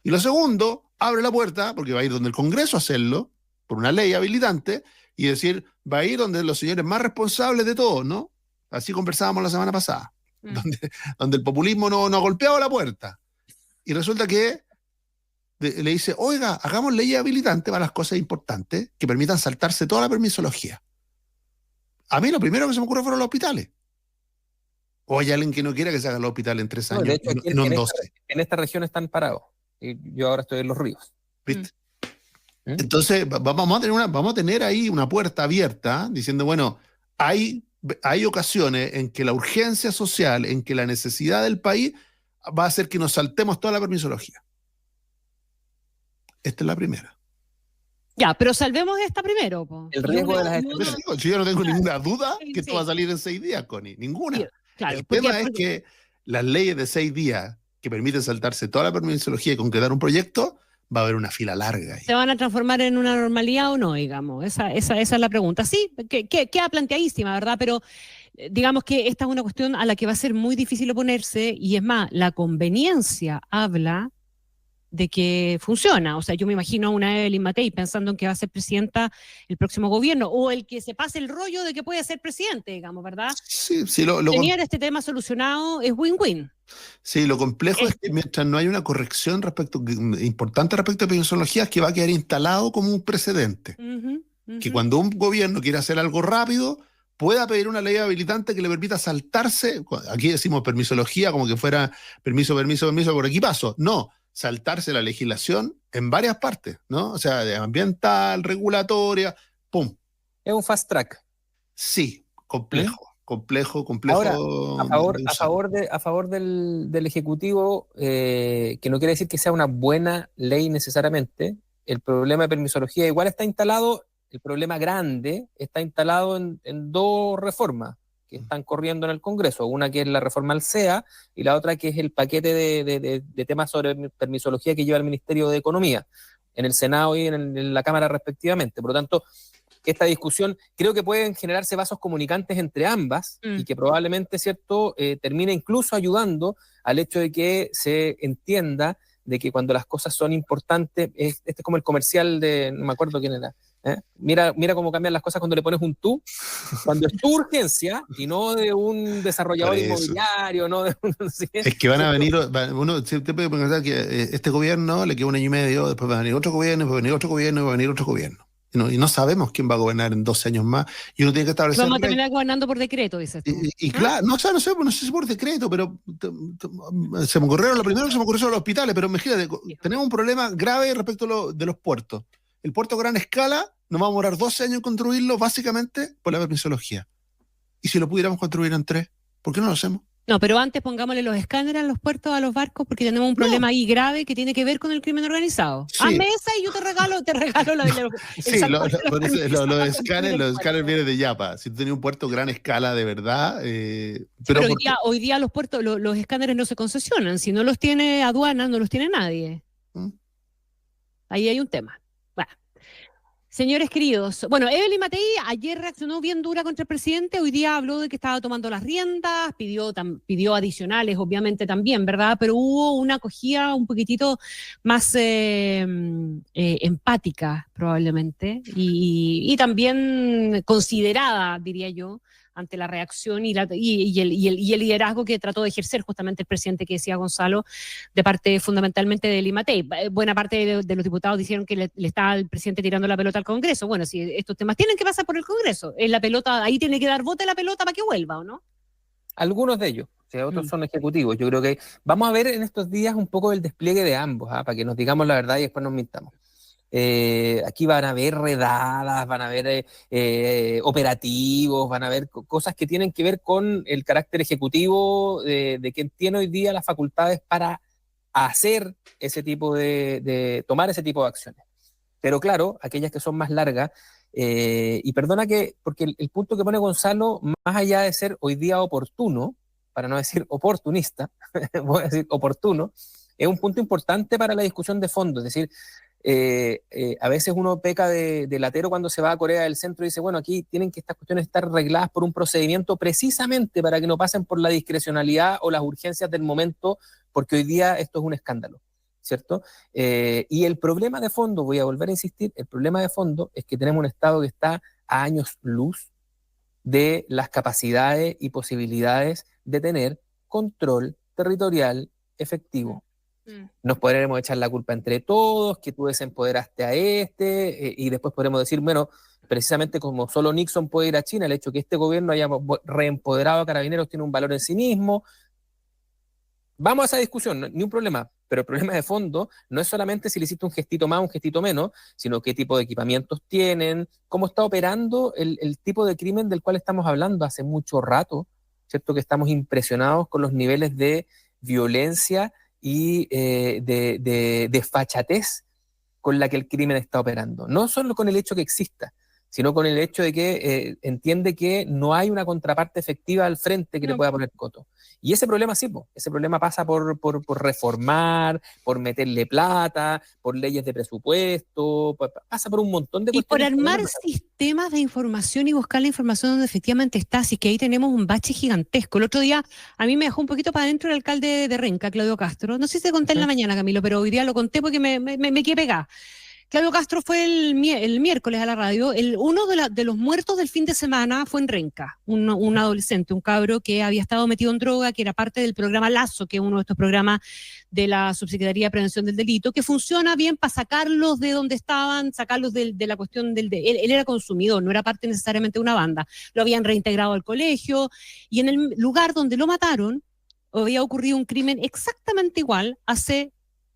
Y lo segundo, abre la puerta, porque va a ir donde el Congreso a hacerlo, por una ley habilitante, y decir, va a ir donde los señores más responsables de todo, ¿no? Así conversábamos la semana pasada. Donde el populismo no ha golpeado la puerta. Y resulta que le dice, oiga, hagamos leyes habilitantes para las cosas importantes que permitan saltarse toda la permisología. A mí lo primero que se me ocurre fueron los hospitales. O hay alguien que no quiera que se hagan los hospitales en 3 años,
de hecho,
y no en 12.
En esta región están parados. Y yo ahora estoy en Los Ríos.
¿Viste? Entonces, vamos a tener ahí una puerta abierta diciendo, bueno, hay ocasiones en que la urgencia social, en que la necesidad del país va a hacer que nos saltemos toda la permisología. Esta es la primera.
Ya, pero salvemos esta primero.
El riesgo de las
yo no tengo ninguna duda que esto va a salir en 6 días, Connie. Ninguna. Sí, claro, el tema es que las leyes de 6 días que permiten saltarse toda la permisología y concretar un proyecto, va a haber una fila larga ahí.
¿Se van a transformar en una normalidad o no, digamos? Esa es la pregunta. Sí, queda planteadísima, ¿verdad? Pero digamos que esta es una cuestión a la que va a ser muy difícil oponerse, y es más, la conveniencia habla de que funciona. O sea, yo me imagino a una Evelyn Matei pensando en que va a ser presidenta el próximo gobierno, o el que se pase el rollo de que puede ser presidente, digamos, ¿verdad?
Sí,
tener este tema solucionado es win-win.
Sí, lo complejo es que mientras no hay una corrección importante respecto a epidemiología, es que va a quedar instalado como un precedente. Que cuando un gobierno quiere hacer algo rápido, pueda pedir una ley habilitante que le permita saltarse, aquí decimos permisología como que fuera permiso, por aquí paso. No, saltarse la legislación en varias partes, ¿no? O sea, de ambiental, regulatoria, ¡pum!
Es un fast track.
Sí, complejo.
Ahora, a favor del Ejecutivo, que no quiere decir que sea una buena ley necesariamente, el problema de permisología igual está instalado, el problema grande está instalado en 2 reformas que están corriendo en el Congreso, una que es la reforma al SEA y la otra que es el paquete de temas sobre permisología que lleva el Ministerio de Economía, en el Senado y en la Cámara respectivamente. Por lo tanto, esta discusión, creo que pueden generarse vasos comunicantes entre ambas y que probablemente, ¿cierto?, termine incluso ayudando al hecho de que se entienda de que cuando las cosas son importantes, este es como el comercial de, no me acuerdo quién era, mira cómo cambian las cosas cuando le pones un tú, cuando es tu urgencia y no de un desarrollador inmobiliario, no de un... ¿sí?
Es que van a venir, uno siempre puede pensar que este gobierno le queda 1 año y medio, después va a venir otro gobierno, después va a venir otro gobierno, y va a venir otro gobierno. Y no sabemos quién va a gobernar en 12 años más, y uno tiene que establecer...
Vamos a terminar gobernando por decreto, dices tú.
Y claro, no sé si por decreto, pero se me ocurrieron, lo primero que se me ocurrió son los hospitales, pero imagínate, tenemos un problema grave respecto de los puertos. El puerto a gran escala nos va a demorar 12 años en construirlo, básicamente por la permisología. Y si lo pudiéramos construir en 3, ¿por qué no lo hacemos?
No, pero antes pongámosle los escáneres a los puertos, a los barcos, porque tenemos un problema ahí grave que tiene que ver con el crimen organizado.
Sí.
Hazme esa y yo te regalo lo de
sí, los escáneres vienen de Yapa. Si tú tenías un puerto a gran escala de verdad...
pero hoy día los puertos, los escáneres no se concesionan. Si no los tiene aduana, no los tiene nadie. Ahí hay un tema. Bueno. Señores queridos, bueno, Evelyn Matei ayer reaccionó bien dura contra el presidente, hoy día habló de que estaba tomando las riendas, pidió adicionales, obviamente también, ¿verdad? Pero hubo una acogida un poquitito más empática, probablemente, y también considerada, diría yo, ante la reacción y el liderazgo que trató de ejercer justamente el presidente que decía Gonzalo, de parte fundamentalmente de Evelyn Matei. Buena parte de los diputados dijeron que le estaba el presidente tirando la pelota al Congreso. Bueno, si estos temas tienen que pasar por el Congreso, es la pelota, ahí tiene que dar bote la pelota para que vuelva, ¿o no?
Algunos de ellos, o sea, otros son ejecutivos. Yo creo que vamos a ver en estos días un poco el despliegue de ambos, para que nos digamos la verdad y después nos mintamos. Aquí van a haber redadas, van a haber operativos, van a haber cosas que tienen que ver con el carácter ejecutivo de quien tiene hoy día las facultades para hacer ese tipo de tomar ese tipo de acciones. Pero claro, aquellas que son más largas, y perdona porque el punto que pone Gonzalo, más allá de ser hoy día oportuno, para no decir oportunista, voy a decir oportuno, es un punto importante para la discusión de fondo, es decir, a veces uno peca de latero cuando se va a Corea del Centro y dice, bueno, aquí tienen que estas cuestiones estar regladas por un procedimiento precisamente para que no pasen por la discrecionalidad o las urgencias del momento, porque hoy día esto es un escándalo, ¿cierto? Y el problema de fondo, voy a volver a insistir, el problema de fondo es que tenemos un Estado que está a años luz de las capacidades y posibilidades de tener control territorial efectivo. Nos podremos echar la culpa entre todos, que tú desempoderaste a y después podremos decir, bueno, precisamente como solo Nixon puede ir a China, el hecho que este gobierno haya reempoderado a Carabineros tiene un valor en sí mismo. Vamos a esa discusión, ni un problema, pero el problema de fondo no es solamente si le hiciste un gestito más, un gestito menos, sino qué tipo de equipamientos tienen, cómo está operando el tipo de crimen del cual estamos hablando hace mucho rato, ¿cierto? Que estamos impresionados con los niveles de violencia y de desfachatez con la que el crimen está operando. No solo con el hecho que exista, sino con el hecho de que entiende que no hay una contraparte efectiva al frente que le pueda poner coto. Y ese problema sí, ese problema pasa por reformar, por meterle plata, por leyes de presupuesto, pasa por un montón de cuestiones.
Y por armar sistemas de información y buscar la información donde efectivamente está, así que ahí tenemos un bache gigantesco. El otro día a mí me dejó un poquito para adentro el alcalde de Renca, Claudio Castro. No sé si te conté en la mañana, Camilo, pero hoy día lo conté porque me quedé pegada. Claudio Castro fue el miércoles a la radio. Uno de los muertos del fin de semana fue en Renca, un adolescente, un cabro que había estado metido en droga, que era parte del programa Lazo, que es uno de estos programas de la Subsecretaría de Prevención del Delito, que funciona bien para sacarlos de donde estaban, sacarlos de la cuestión él era consumidor, no era parte necesariamente de una banda. Lo habían reintegrado al colegio, y en el lugar donde lo mataron había ocurrido un crimen exactamente igual hace...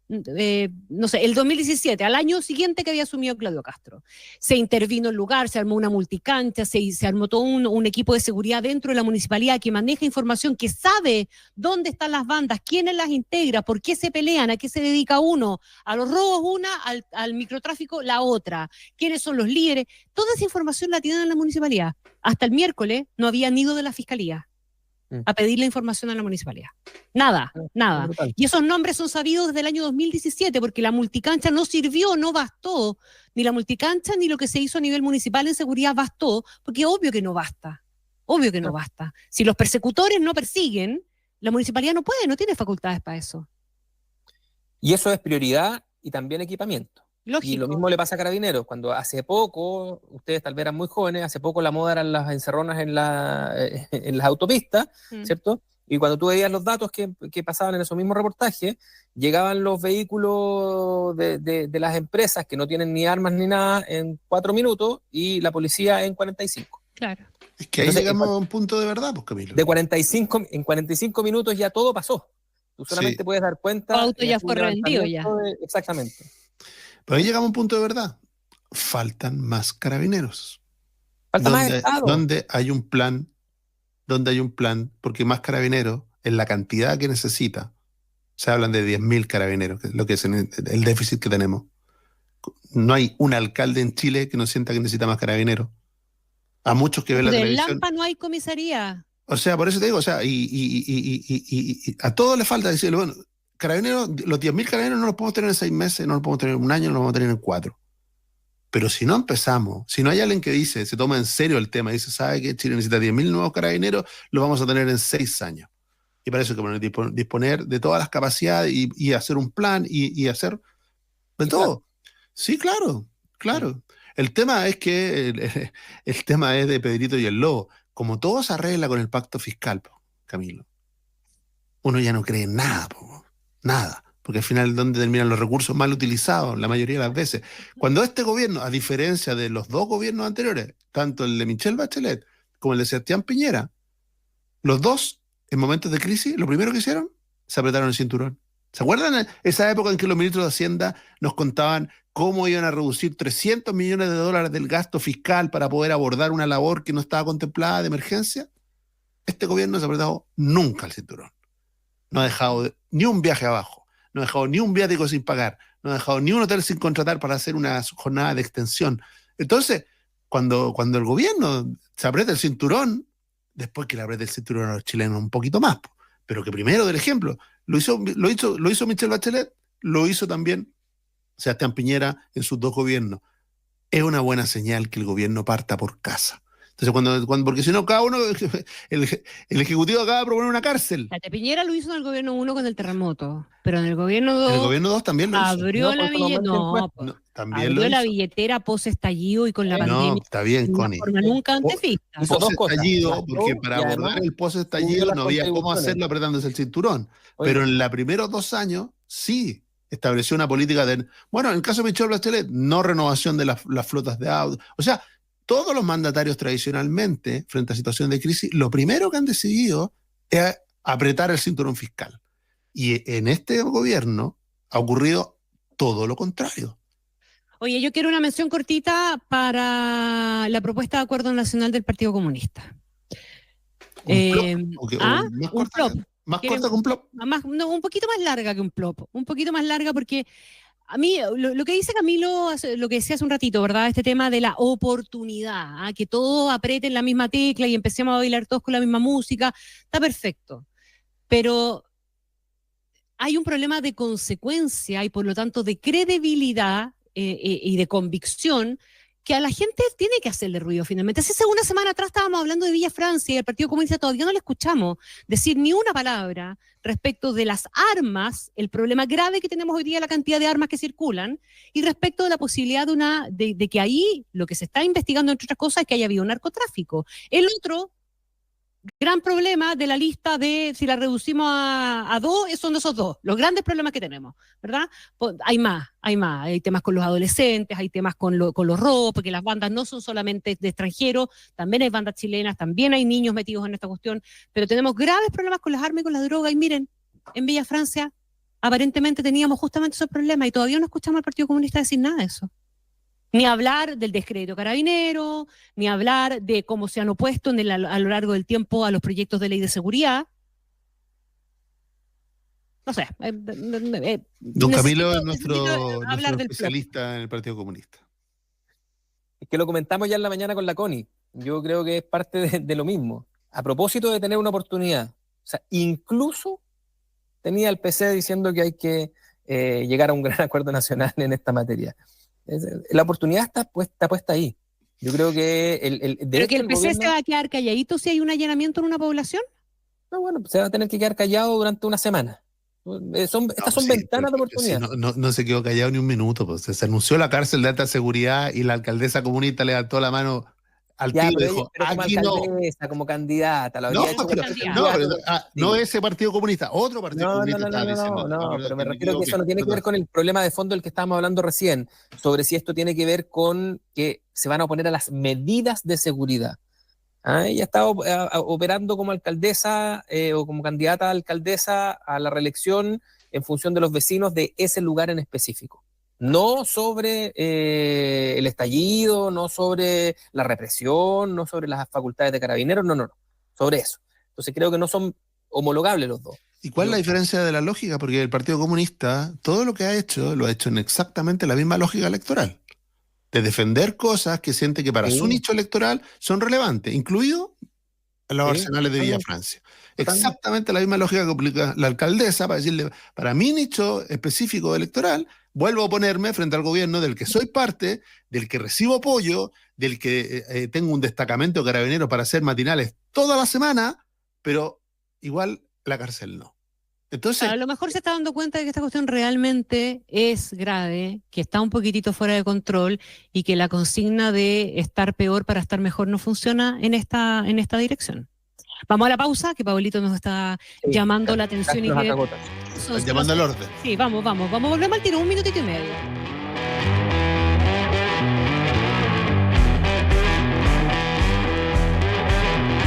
no sé, el 2017, al año siguiente que había asumido Claudio Castro. Se intervino el lugar, se armó una multicancha, se armó todo un equipo de seguridad dentro de la municipalidad que maneja información, que sabe dónde están las bandas, quiénes las integra, por qué se pelean, a qué se dedica uno, a los robos una, al microtráfico la otra, quiénes son los líderes. Toda esa información la tienen en la municipalidad. Hasta el miércoles no habían ido de la fiscalía. a pedir la información a la municipalidad. Nada. Y esos nombres son sabidos desde el año 2017, porque la multicancha no sirvió, no bastó. Ni la multicancha ni lo que se hizo a nivel municipal en seguridad bastó, porque obvio que no basta. Si los persecutores no persiguen, la municipalidad no puede, no tiene facultades para eso.
Y eso es prioridad y también equipamiento.
Lógico.
Y lo mismo le pasa a Carabineros. Cuando hace poco, ustedes tal vez eran muy jóvenes, hace poco la moda eran las encerronas en las autopistas, ¿cierto? Y cuando tú veías los datos que pasaban en esos mismos reportajes, llegaban los vehículos de las empresas que no tienen ni armas ni nada en 4 minutos y la policía en 45.
Claro.
Es que ahí llegamos a un punto de verdad, pues, Camilo.
En 45 minutos ya todo pasó. Tú solamente puedes dar cuenta.
El auto ya fue rendido ya.
Exactamente.
Pero ahí llegamos a un punto de verdad. Faltan más carabineros.
Falta más Estado.
Donde hay un plan, porque más carabineros, en la cantidad que necesita, se hablan de 10.000 carabineros, que es lo que es el déficit que tenemos. No hay un alcalde en Chile que no sienta que necesita más carabineros. A muchos que ven la televisión.
En Lampa no hay comisaría.
O sea, por eso te digo, o sea, y a todos les falta decirle, bueno, carabineros, los 10.000 carabineros no los podemos tener en 6 meses, no los podemos tener en un año, no los vamos a tener en 4. Pero si no empezamos, si no hay alguien que dice, se toma en serio el tema, dice, ¿sabe qué? Chile necesita 10.000 nuevos carabineros, los vamos a tener en 6 años. Y para eso hay que disponer de todas las capacidades y hacer un plan y hacer de todo. Claro. Sí, claro. El tema es que el tema es de Pedrito y el Lobo. Como todo se arregla con el pacto fiscal, Camilo, uno ya no cree en nada, nada. Porque al final, ¿dónde terminan los recursos mal utilizados? La mayoría de las veces. Cuando este gobierno, a diferencia de los 2 gobiernos anteriores, tanto el de Michelle Bachelet como el de Sebastián Piñera, los dos, en momentos de crisis, lo primero que hicieron, se apretaron el cinturón. ¿Se acuerdan esa época en que los ministros de Hacienda nos contaban cómo iban a reducir $300 millones del gasto fiscal para poder abordar una labor que no estaba contemplada de emergencia? Este gobierno no se ha apretado nunca el cinturón. No ha dejado ni un viaje abajo, no ha dejado ni un viático sin pagar, no ha dejado ni un hotel sin contratar para hacer una jornada de extensión. Entonces, cuando el gobierno se aprieta el cinturón, después que le apriete el cinturón a los chilenos un poquito más, pero que primero del ejemplo, lo hizo Michelle Bachelet, lo hizo también Sebastián Piñera en sus 2 gobiernos. Es una buena señal que el gobierno parta por casa. Entonces, porque si no, cada uno, el Ejecutivo acaba de proponer una cárcel.
Piñera lo hizo en el gobierno 1 con el terremoto, pero en el gobierno 2.
En el gobierno 2 también lo hizo.
Abrió la billetera post-estallido y con la pandemia. No,
está bien, Connie.
Nunca antes vista.
Post-estallido, porque para abordar el post-estallido no había cómo hacerlo apretándose el cinturón. Pero en los primeros 2 años, sí, estableció una política de. Bueno, en el caso de Michelle Bachelet, no renovación de las flotas de autos. O sea, todos los mandatarios tradicionalmente, frente a situaciones de crisis, lo primero que han decidido es apretar el cinturón fiscal. Y en este gobierno ha ocurrido todo lo contrario.
Oye, yo quiero una mención cortita para la propuesta de acuerdo nacional del Partido Comunista.
Más corta que un plop.
Un poquito más larga que un plop. Un poquito más larga porque a mí, lo que dice Camilo, lo que decía hace un ratito, ¿verdad? Este tema de la oportunidad, que todos aprieten la misma tecla y empecemos a bailar todos con la misma música, está perfecto. Pero hay un problema de consecuencia y por lo tanto de credibilidad y de convicción que a la gente tiene que hacerle ruido finalmente. Hace una semana atrás estábamos hablando de Villa Francia y el Partido Comunista todavía no le escuchamos decir ni una palabra respecto de las armas, el problema grave que tenemos hoy día, la cantidad de armas que circulan, y respecto de la posibilidad de que ahí lo que se está investigando, entre otras cosas, es que haya habido narcotráfico. El otro gran problema de la lista de, si la reducimos a 2, son esos 2, los grandes problemas que tenemos, ¿verdad? Hay más, hay temas con los adolescentes, hay temas con los robos, porque las bandas no son solamente de extranjeros, también hay bandas chilenas, también hay niños metidos en esta cuestión, pero tenemos graves problemas con las armas y con la droga, y miren, en Villa Francia aparentemente teníamos justamente esos problemas y todavía no escuchamos al Partido Comunista decir nada de eso. Ni hablar del descrédito carabinero, ni hablar de cómo se han opuesto a lo largo del tiempo a los proyectos de ley de seguridad. No sé.
Don Camilo es nuestro especialista en el Partido Comunista.
Es que lo comentamos ya en la mañana con la Connie. Yo creo que es parte de lo mismo. A propósito de tener una oportunidad O sea, incluso tenía el PC diciendo que hay que llegar a un gran acuerdo nacional en esta materia. La oportunidad está puesta ahí. Yo creo que
¿Pero que el PC se va a quedar calladito si hay un allanamiento en una población?
No, bueno, se va a tener que quedar callado durante una semana. Estas son ventanas de oportunidad.
Sí, no se quedó callado ni un minuto. Pues. Se anunció la cárcel de alta seguridad y la alcaldesa comunista levantó la mano al tiro y dijo,
pero como
aquí
alcaldesa, como candidata, lo habría hecho
no ese Partido Comunista, otro Partido Comunista estaba diciendo.
No, pero me refiero que eso no tiene que ver con el problema de fondo del que estábamos hablando recién, sobre si esto tiene que ver con que se van a oponer a las medidas de seguridad. Ella estaba operando como alcaldesa o como candidata a alcaldesa a la reelección en función de los vecinos de ese lugar en específico. No sobre el estallido, no sobre la represión, no sobre las facultades de carabineros, no, sobre eso. Entonces creo que no son homologables los dos.
¿Y cuál es la diferencia de la lógica? Porque el Partido Comunista, todo lo que ha hecho, lo ha hecho en exactamente la misma lógica electoral. De defender cosas que siente que para su nicho electoral son relevantes, incluido los arsenales de Villa Francia. Exactamente la misma lógica que aplica la alcaldesa para decirle, para mi nicho específico electoral, vuelvo a oponerme frente al gobierno del que soy parte, del que recibo apoyo, del que tengo un destacamento de carabineros para hacer matinales toda la semana, pero igual la cárcel no. Entonces,
a lo mejor se está dando cuenta de que esta cuestión realmente es grave, que está un poquitito fuera de control y que la consigna de estar peor para estar mejor no funciona en esta dirección. Vamos a la pausa, que Pablito nos está llamando la atención.
Llamando al orden.
Sí, vamos, volvemos al tiro, 1 minutito y medio.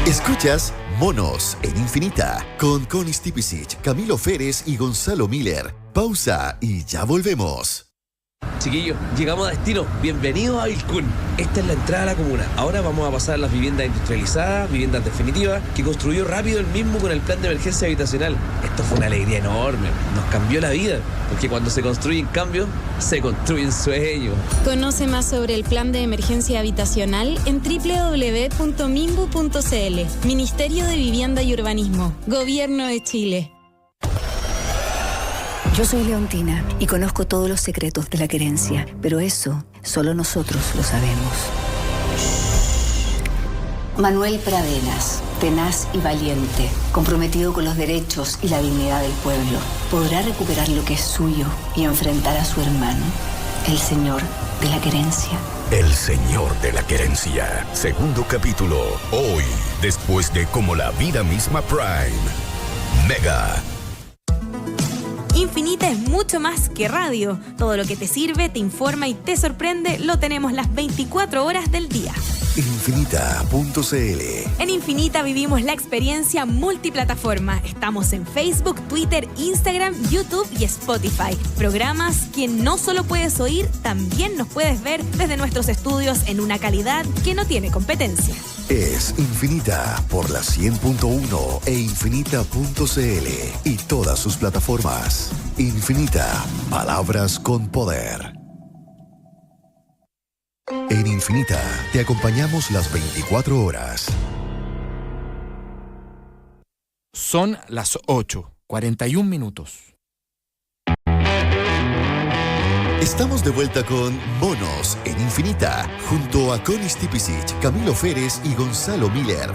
Escuchas Monos en Infinita con Connie Stipicic, Camilo Férez y Gonzalo Miller. Pausa y ya volvemos.
Chiquillos, llegamos a destino. Bienvenidos a Vilcún. Esta es la entrada a la comuna. Ahora vamos a pasar a las viviendas industrializadas, viviendas definitivas, que construyó rápido el mismo con el plan de emergencia habitacional. Esto fue una alegría enorme. Nos cambió la vida, porque cuando se construyen cambios, se construyen sueños.
Conoce más sobre el plan de emergencia habitacional en www.minbu.cl. Ministerio de Vivienda y Urbanismo. Gobierno de Chile.
Yo soy Leontina y conozco todos los secretos de la querencia, pero eso solo nosotros lo sabemos. Manuel Pradenas, tenaz y valiente, comprometido con los derechos y la dignidad del pueblo, podrá recuperar lo que es suyo y enfrentar a su hermano, el señor de la querencia.
El señor de la querencia. Segundo capítulo. Hoy, después de Como la vida misma Prime. Mega.
Infinita es mucho más que radio. Todo lo que te sirve, te informa y te sorprende lo tenemos las 24 horas del día.
Infinita.cl.
En Infinita vivimos la experiencia multiplataforma. Estamos en Facebook, Twitter, Instagram, YouTube y Spotify. Programas que no solo puedes oír, también nos puedes ver desde nuestros estudios en una calidad que no tiene competencia.
Es Infinita por la 100.1 e Infinita.cl y todas sus plataformas. Infinita, palabras con poder. En Infinita te acompañamos las 24 horas.
Son las 8:41.
Estamos de vuelta con Monos en Infinita, junto a Connie Stipicic, Camilo Férez y Gonzalo Miller.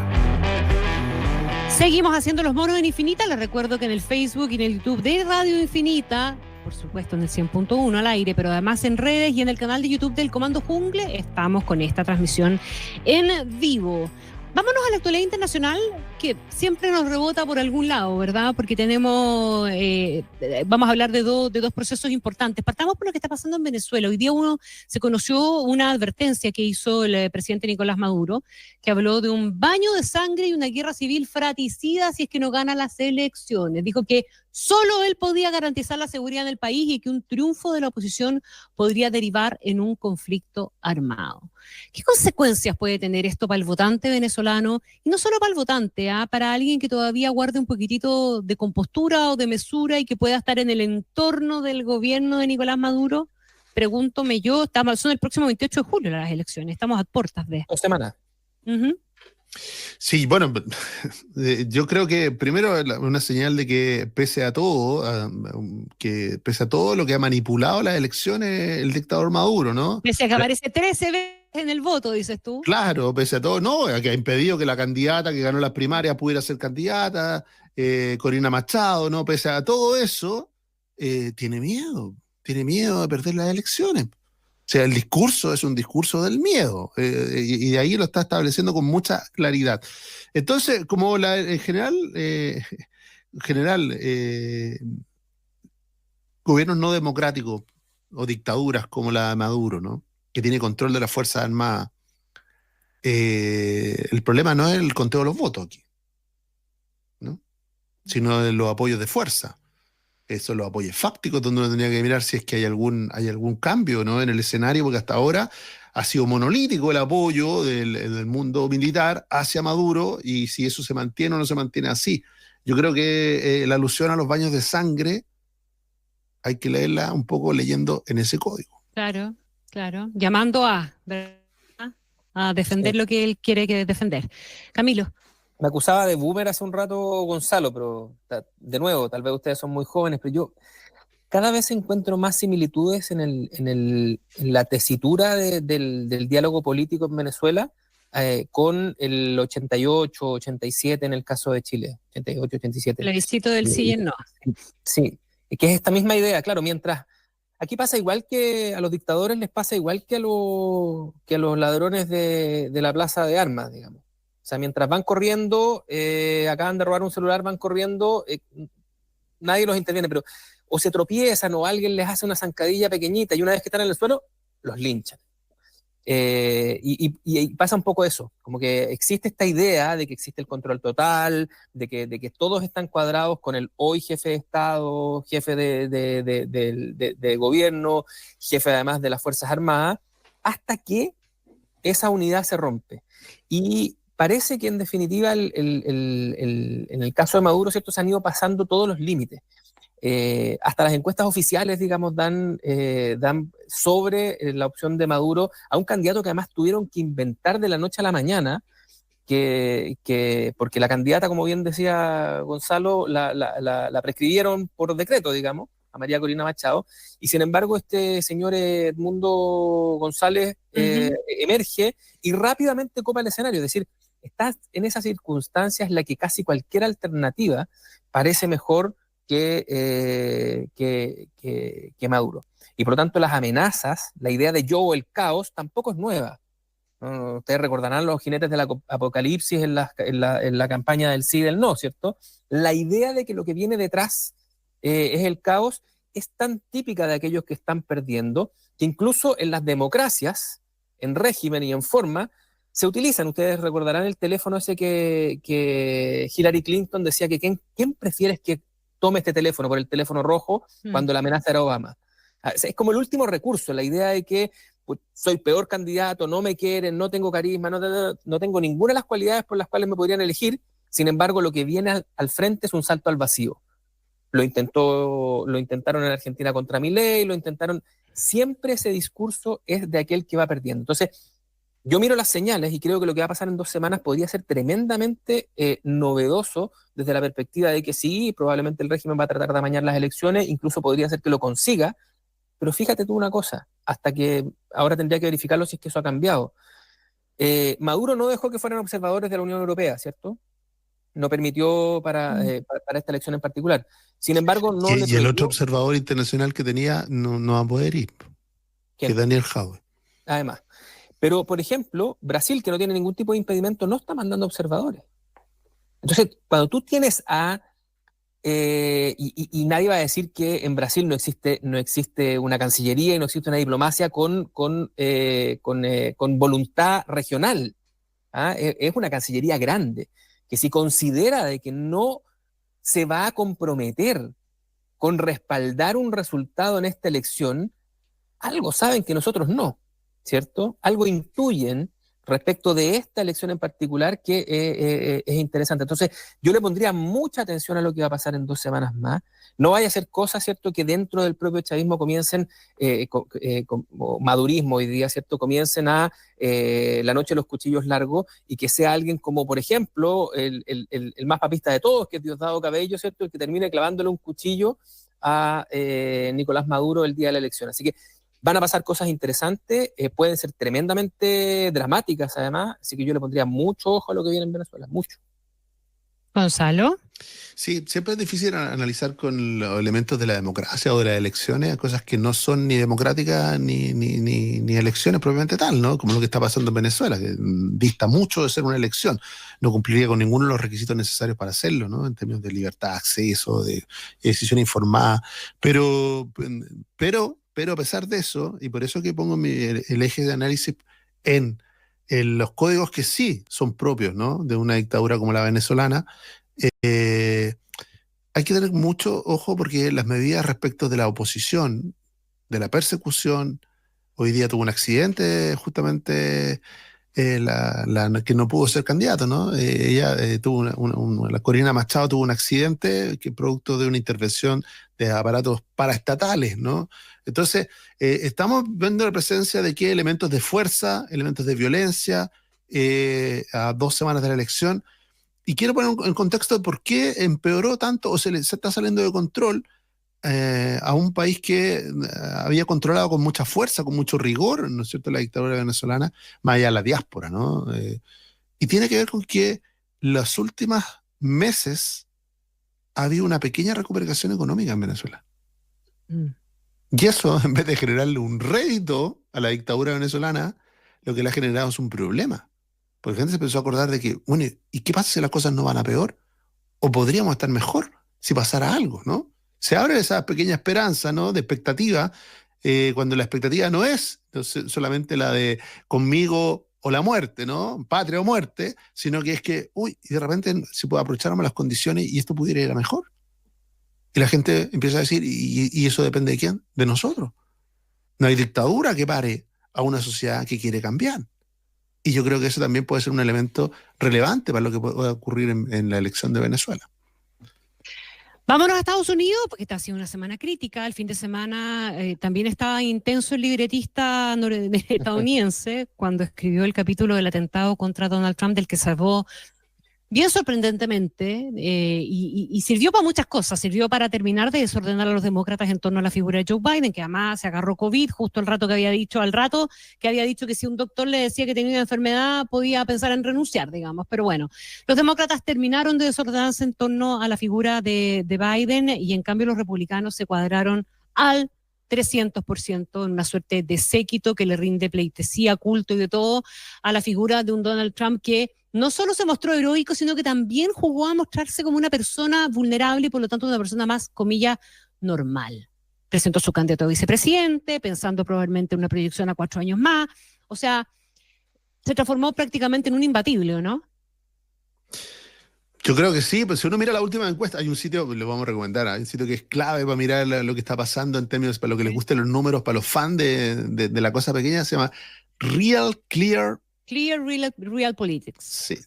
Seguimos haciendo los Monos en Infinita. Les recuerdo que en el Facebook y en el YouTube de Radio Infinita, por supuesto en el 100.1 al aire, pero además en redes y en el canal de YouTube del Comando Jungle, estamos con esta transmisión en vivo. Vámonos a la actualidad internacional, que siempre nos rebota por algún lado, ¿verdad? Porque tenemos, vamos a hablar de dos procesos importantes. Partamos por lo que está pasando en Venezuela. Hoy día se conoció una advertencia que hizo el presidente Nicolás Maduro, que habló de un baño de sangre y una guerra civil fratricida si es que no gana las elecciones. Dijo que solo él podía garantizar la seguridad del país y que un triunfo de la oposición podría derivar en un conflicto armado. ¿Qué consecuencias puede tener esto para el votante venezolano? Y no solo para el votante, para alguien que todavía guarde un poquitito de compostura o de mesura y que pueda estar en el entorno del gobierno de Nicolás Maduro. Pregúntome yo, son el próximo 28 de julio las elecciones, estamos a puertas de...
2 semanas.
Sí, bueno, yo creo que primero una señal de que pese a todo lo que ha manipulado las elecciones el dictador Maduro, ¿no?
Pese a que aparece 13 veces en el voto, dices tú.
Claro, pese a todo, no, que ha impedido que la candidata que ganó las primarias pudiera ser candidata, Corina Machado, ¿no? Pese a todo eso, tiene miedo de perder las elecciones. O sea, el discurso es un discurso del miedo, y de ahí lo está estableciendo con mucha claridad. Entonces, como en general, gobiernos no democráticos o dictaduras como la de Maduro, ¿no? Que tiene control de las Fuerzas Armadas, el problema no es el conteo de los votos aquí, ¿no? Sino de los apoyos de fuerza. Esos son los apoyos fácticos donde uno tendría que mirar si es que hay algún cambio, ¿no? En el escenario, porque hasta ahora ha sido monolítico el apoyo del mundo militar hacia Maduro, y si eso se mantiene o no se mantiene así. Yo creo que la alusión a los baños de sangre hay que leerla un poco leyendo en ese código.
Claro, llamando a defender lo que él quiere defender. Camilo.
Me acusaba de boomer hace un rato Gonzalo, pero de nuevo, tal vez ustedes son muy jóvenes, pero yo cada vez encuentro más similitudes en la tesitura del diálogo político en Venezuela con el 88, 87 en el caso de Chile, 88, 87.
El plebiscito del sí y el no.
Sí, que es esta misma idea, claro, mientras aquí pasa igual que a los dictadores, les pasa igual que a los ladrones de la plaza de armas, digamos. O sea, mientras van corriendo, acaban de robar un celular, van corriendo, nadie los interviene, pero o se tropiezan o alguien les hace una zancadilla pequeñita y una vez que están en el suelo, los linchan. Y pasa un poco eso, como que existe esta idea de que existe el control total, de que todos están cuadrados con el hoy jefe de Estado, jefe de gobierno, jefe además de las Fuerzas Armadas, hasta que esa unidad se rompe. Y parece que en definitiva en el caso de Maduro, ¿cierto?, se han ido pasando todos los límites. Hasta las encuestas oficiales, digamos, dan sobre la opción de Maduro a un candidato que además tuvieron que inventar de la noche a la mañana, porque la candidata, como bien decía Gonzalo, la prescribieron por decreto, digamos, a María Corina Machado, y sin embargo este señor Edmundo González emerge y rápidamente copa el escenario, es decir, está en esas circunstancias en la que casi cualquier alternativa parece mejor que Maduro. Y por lo tanto las amenazas, la idea de yo o el caos tampoco es nueva. Ustedes recordarán los jinetes del apocalipsis en la campaña del sí y del no, ¿cierto? La idea de que lo que viene detrás es el caos es tan típica de aquellos que están perdiendo que incluso en las democracias, en régimen y en forma, se utilizan. Ustedes recordarán el teléfono ese que Hillary Clinton decía que ¿quién prefieres que tome este teléfono por el teléfono rojo cuando la amenaza era Obama? Es como el último recurso, la idea de que pues, soy peor candidato, no me quieren, no tengo carisma, no tengo ninguna de las cualidades por las cuales me podrían elegir, sin embargo lo que viene al frente es un salto al vacío. Lo intentaron en Argentina contra Milei, lo intentaron, siempre ese discurso es de aquel que va perdiendo. Entonces, yo miro las señales y creo que lo que va a pasar en 2 semanas podría ser tremendamente novedoso desde la perspectiva de que sí, probablemente el régimen va a tratar de amañar las elecciones, incluso podría ser que lo consiga, pero fíjate tú una cosa, hasta que ahora tendría que verificarlo si es que eso ha cambiado. Maduro no dejó que fueran observadores de la Unión Europea, ¿cierto? No permitió para esta elección en particular. Sin embargo, no le
y el otro observador internacional que tenía no va a poder ir, que es Daniel Jaue.
Además. Pero, por ejemplo, Brasil, que no tiene ningún tipo de impedimento, no está mandando observadores. Entonces, cuando tú tienes y nadie va a decir que en Brasil no existe una cancillería y no existe una diplomacia con voluntad regional. Es una cancillería grande, que si considera de que no se va a comprometer con respaldar un resultado en esta elección, algo saben que nosotros no, ¿cierto? Algo intuyen respecto de esta elección en particular que es interesante. Entonces, yo le pondría mucha atención a lo que va a pasar en 2 semanas más. No vaya a ser cosas, ¿cierto?, que dentro del propio chavismo comiencen, como madurismo hoy día, ¿cierto?, comiencen a la noche de los cuchillos largos y que sea alguien como, por ejemplo, el más papista de todos, que es Diosdado Cabello, ¿cierto?, el que termine clavándole un cuchillo a Nicolás Maduro el día de la elección. Así que van a pasar cosas interesantes, pueden ser tremendamente dramáticas además, así que yo le pondría mucho ojo a lo que viene en Venezuela, mucho.
Gonzalo.
Sí, siempre es difícil analizar con los elementos de la democracia o de las elecciones, cosas que no son ni democráticas ni elecciones propiamente tal, ¿no? Como lo que está pasando en Venezuela, que dista mucho de ser una elección, no cumpliría con ninguno de los requisitos necesarios para hacerlo, ¿no? En términos de libertad, acceso, de decisión informada, pero a pesar de eso, y por eso que pongo el eje de análisis en los códigos que sí son propios, ¿no?, de una dictadura como la venezolana, hay que tener mucho ojo porque las medidas respecto de la oposición, de la persecución, hoy día tuvo un accidente justamente que no pudo ser candidato, ¿no? Ella tuvo la Corina Machado tuvo un accidente que producto de una intervención de aparatos paraestatales, ¿no? Entonces, estamos viendo la presencia de qué elementos de fuerza, elementos de violencia, a 2 semanas de la elección. Y quiero poner en contexto de por qué empeoró tanto o se está saliendo de control a un país que había controlado con mucha fuerza, con mucho rigor, ¿no es cierto?, la dictadura venezolana, más allá de la diáspora, ¿no? Y tiene que ver con que los últimos meses ha habido una pequeña recuperación económica en Venezuela. Y eso, en vez de generarle un rédito a la dictadura venezolana, lo que le ha generado es un problema. Porque la gente se empezó a acordar de que, bueno, ¿y qué pasa si las cosas no van a peor? ¿O podríamos estar mejor si pasara algo, ¿no? Se abre esa pequeña esperanza, ¿no?, de expectativa, cuando la expectativa no es solamente la de conmigo o la muerte, ¿no?, patria o muerte, sino que es que, y de repente se puede aprovechar más las condiciones y esto pudiera ir a mejor. Y la gente empieza a decir, ¿y eso depende de quién? De nosotros. No hay dictadura que pare a una sociedad que quiere cambiar. Y yo creo que eso también puede ser un elemento relevante para lo que pueda ocurrir en la elección de Venezuela.
Vámonos a Estados Unidos, porque esta ha sido una semana crítica. El fin de semana también estaba intenso el libretista estadounidense cuando escribió el capítulo del atentado contra Donald Trump, del que salvó bien sorprendentemente, y sirvió para muchas cosas. Sirvió para terminar de desordenar a los demócratas en torno a la figura de Joe Biden, que además se agarró COVID justo al rato que había dicho que si un doctor le decía que tenía una enfermedad podía pensar en renunciar, digamos. Pero bueno, los demócratas terminaron de desordenarse en torno a la figura de Biden, y en cambio los republicanos se cuadraron al 300% en una suerte de séquito que le rinde pleitesía, culto y de todo a la figura de un Donald Trump que no solo se mostró heroico, sino que también jugó a mostrarse como una persona vulnerable y por lo tanto una persona más, comillas, normal. Presentó su candidato a vicepresidente, pensando probablemente en una proyección a 4 años más. O sea, se transformó prácticamente en un imbatible, ¿no?
Yo creo que sí, pues si uno mira la última encuesta, hay un sitio, lo vamos a recomendar, hay un sitio que es clave para mirar lo que está pasando en términos, para lo que les gusten los números, para los fans de la cosa pequeña, se llama Clear
Real Politics.
Sí.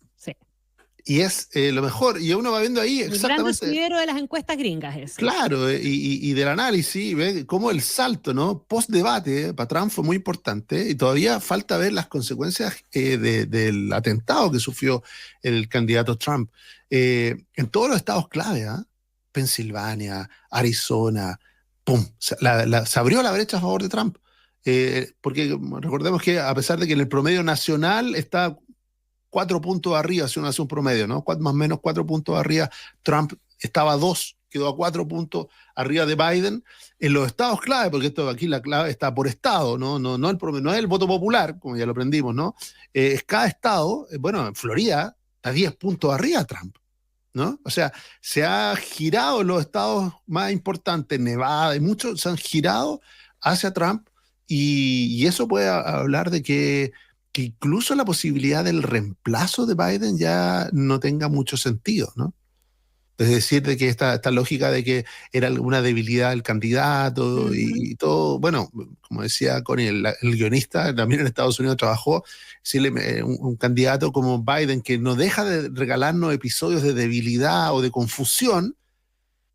Y es lo mejor, y uno va viendo ahí exactamente.
El gran descuidero de las encuestas gringas es.
Claro, y del análisis, ve cómo el salto, ¿no?, post-debate para Trump fue muy importante, y todavía falta ver las consecuencias del atentado que sufrió el candidato Trump. En todos los estados clave, ¿eh? Pensilvania, Arizona, ¡pum! Se abrió la brecha a favor de Trump. Porque recordemos que a pesar de que en el promedio nacional está 4 puntos arriba, si uno hace un promedio, ¿no?, más o menos 4 puntos arriba, Trump estaba a 2, quedó a 4 puntos arriba de Biden. En los estados clave, porque aquí la clave está por estado, no el promedio, no es el voto popular, como ya lo aprendimos, ¿no? Es cada estado, bueno, en Florida está 10 puntos arriba Trump, ¿no? O sea, se ha girado en los estados más importantes, Nevada y muchos se han girado hacia Trump. Y eso puede hablar de que incluso la posibilidad del reemplazo de Biden ya no tenga mucho sentido, ¿no? Es decir, de que esta lógica de que era alguna debilidad del candidato y todo, bueno, como decía Connie, el guionista también en Estados Unidos trabajó, decirle un candidato como Biden que no deja de regalarnos episodios de debilidad o de confusión,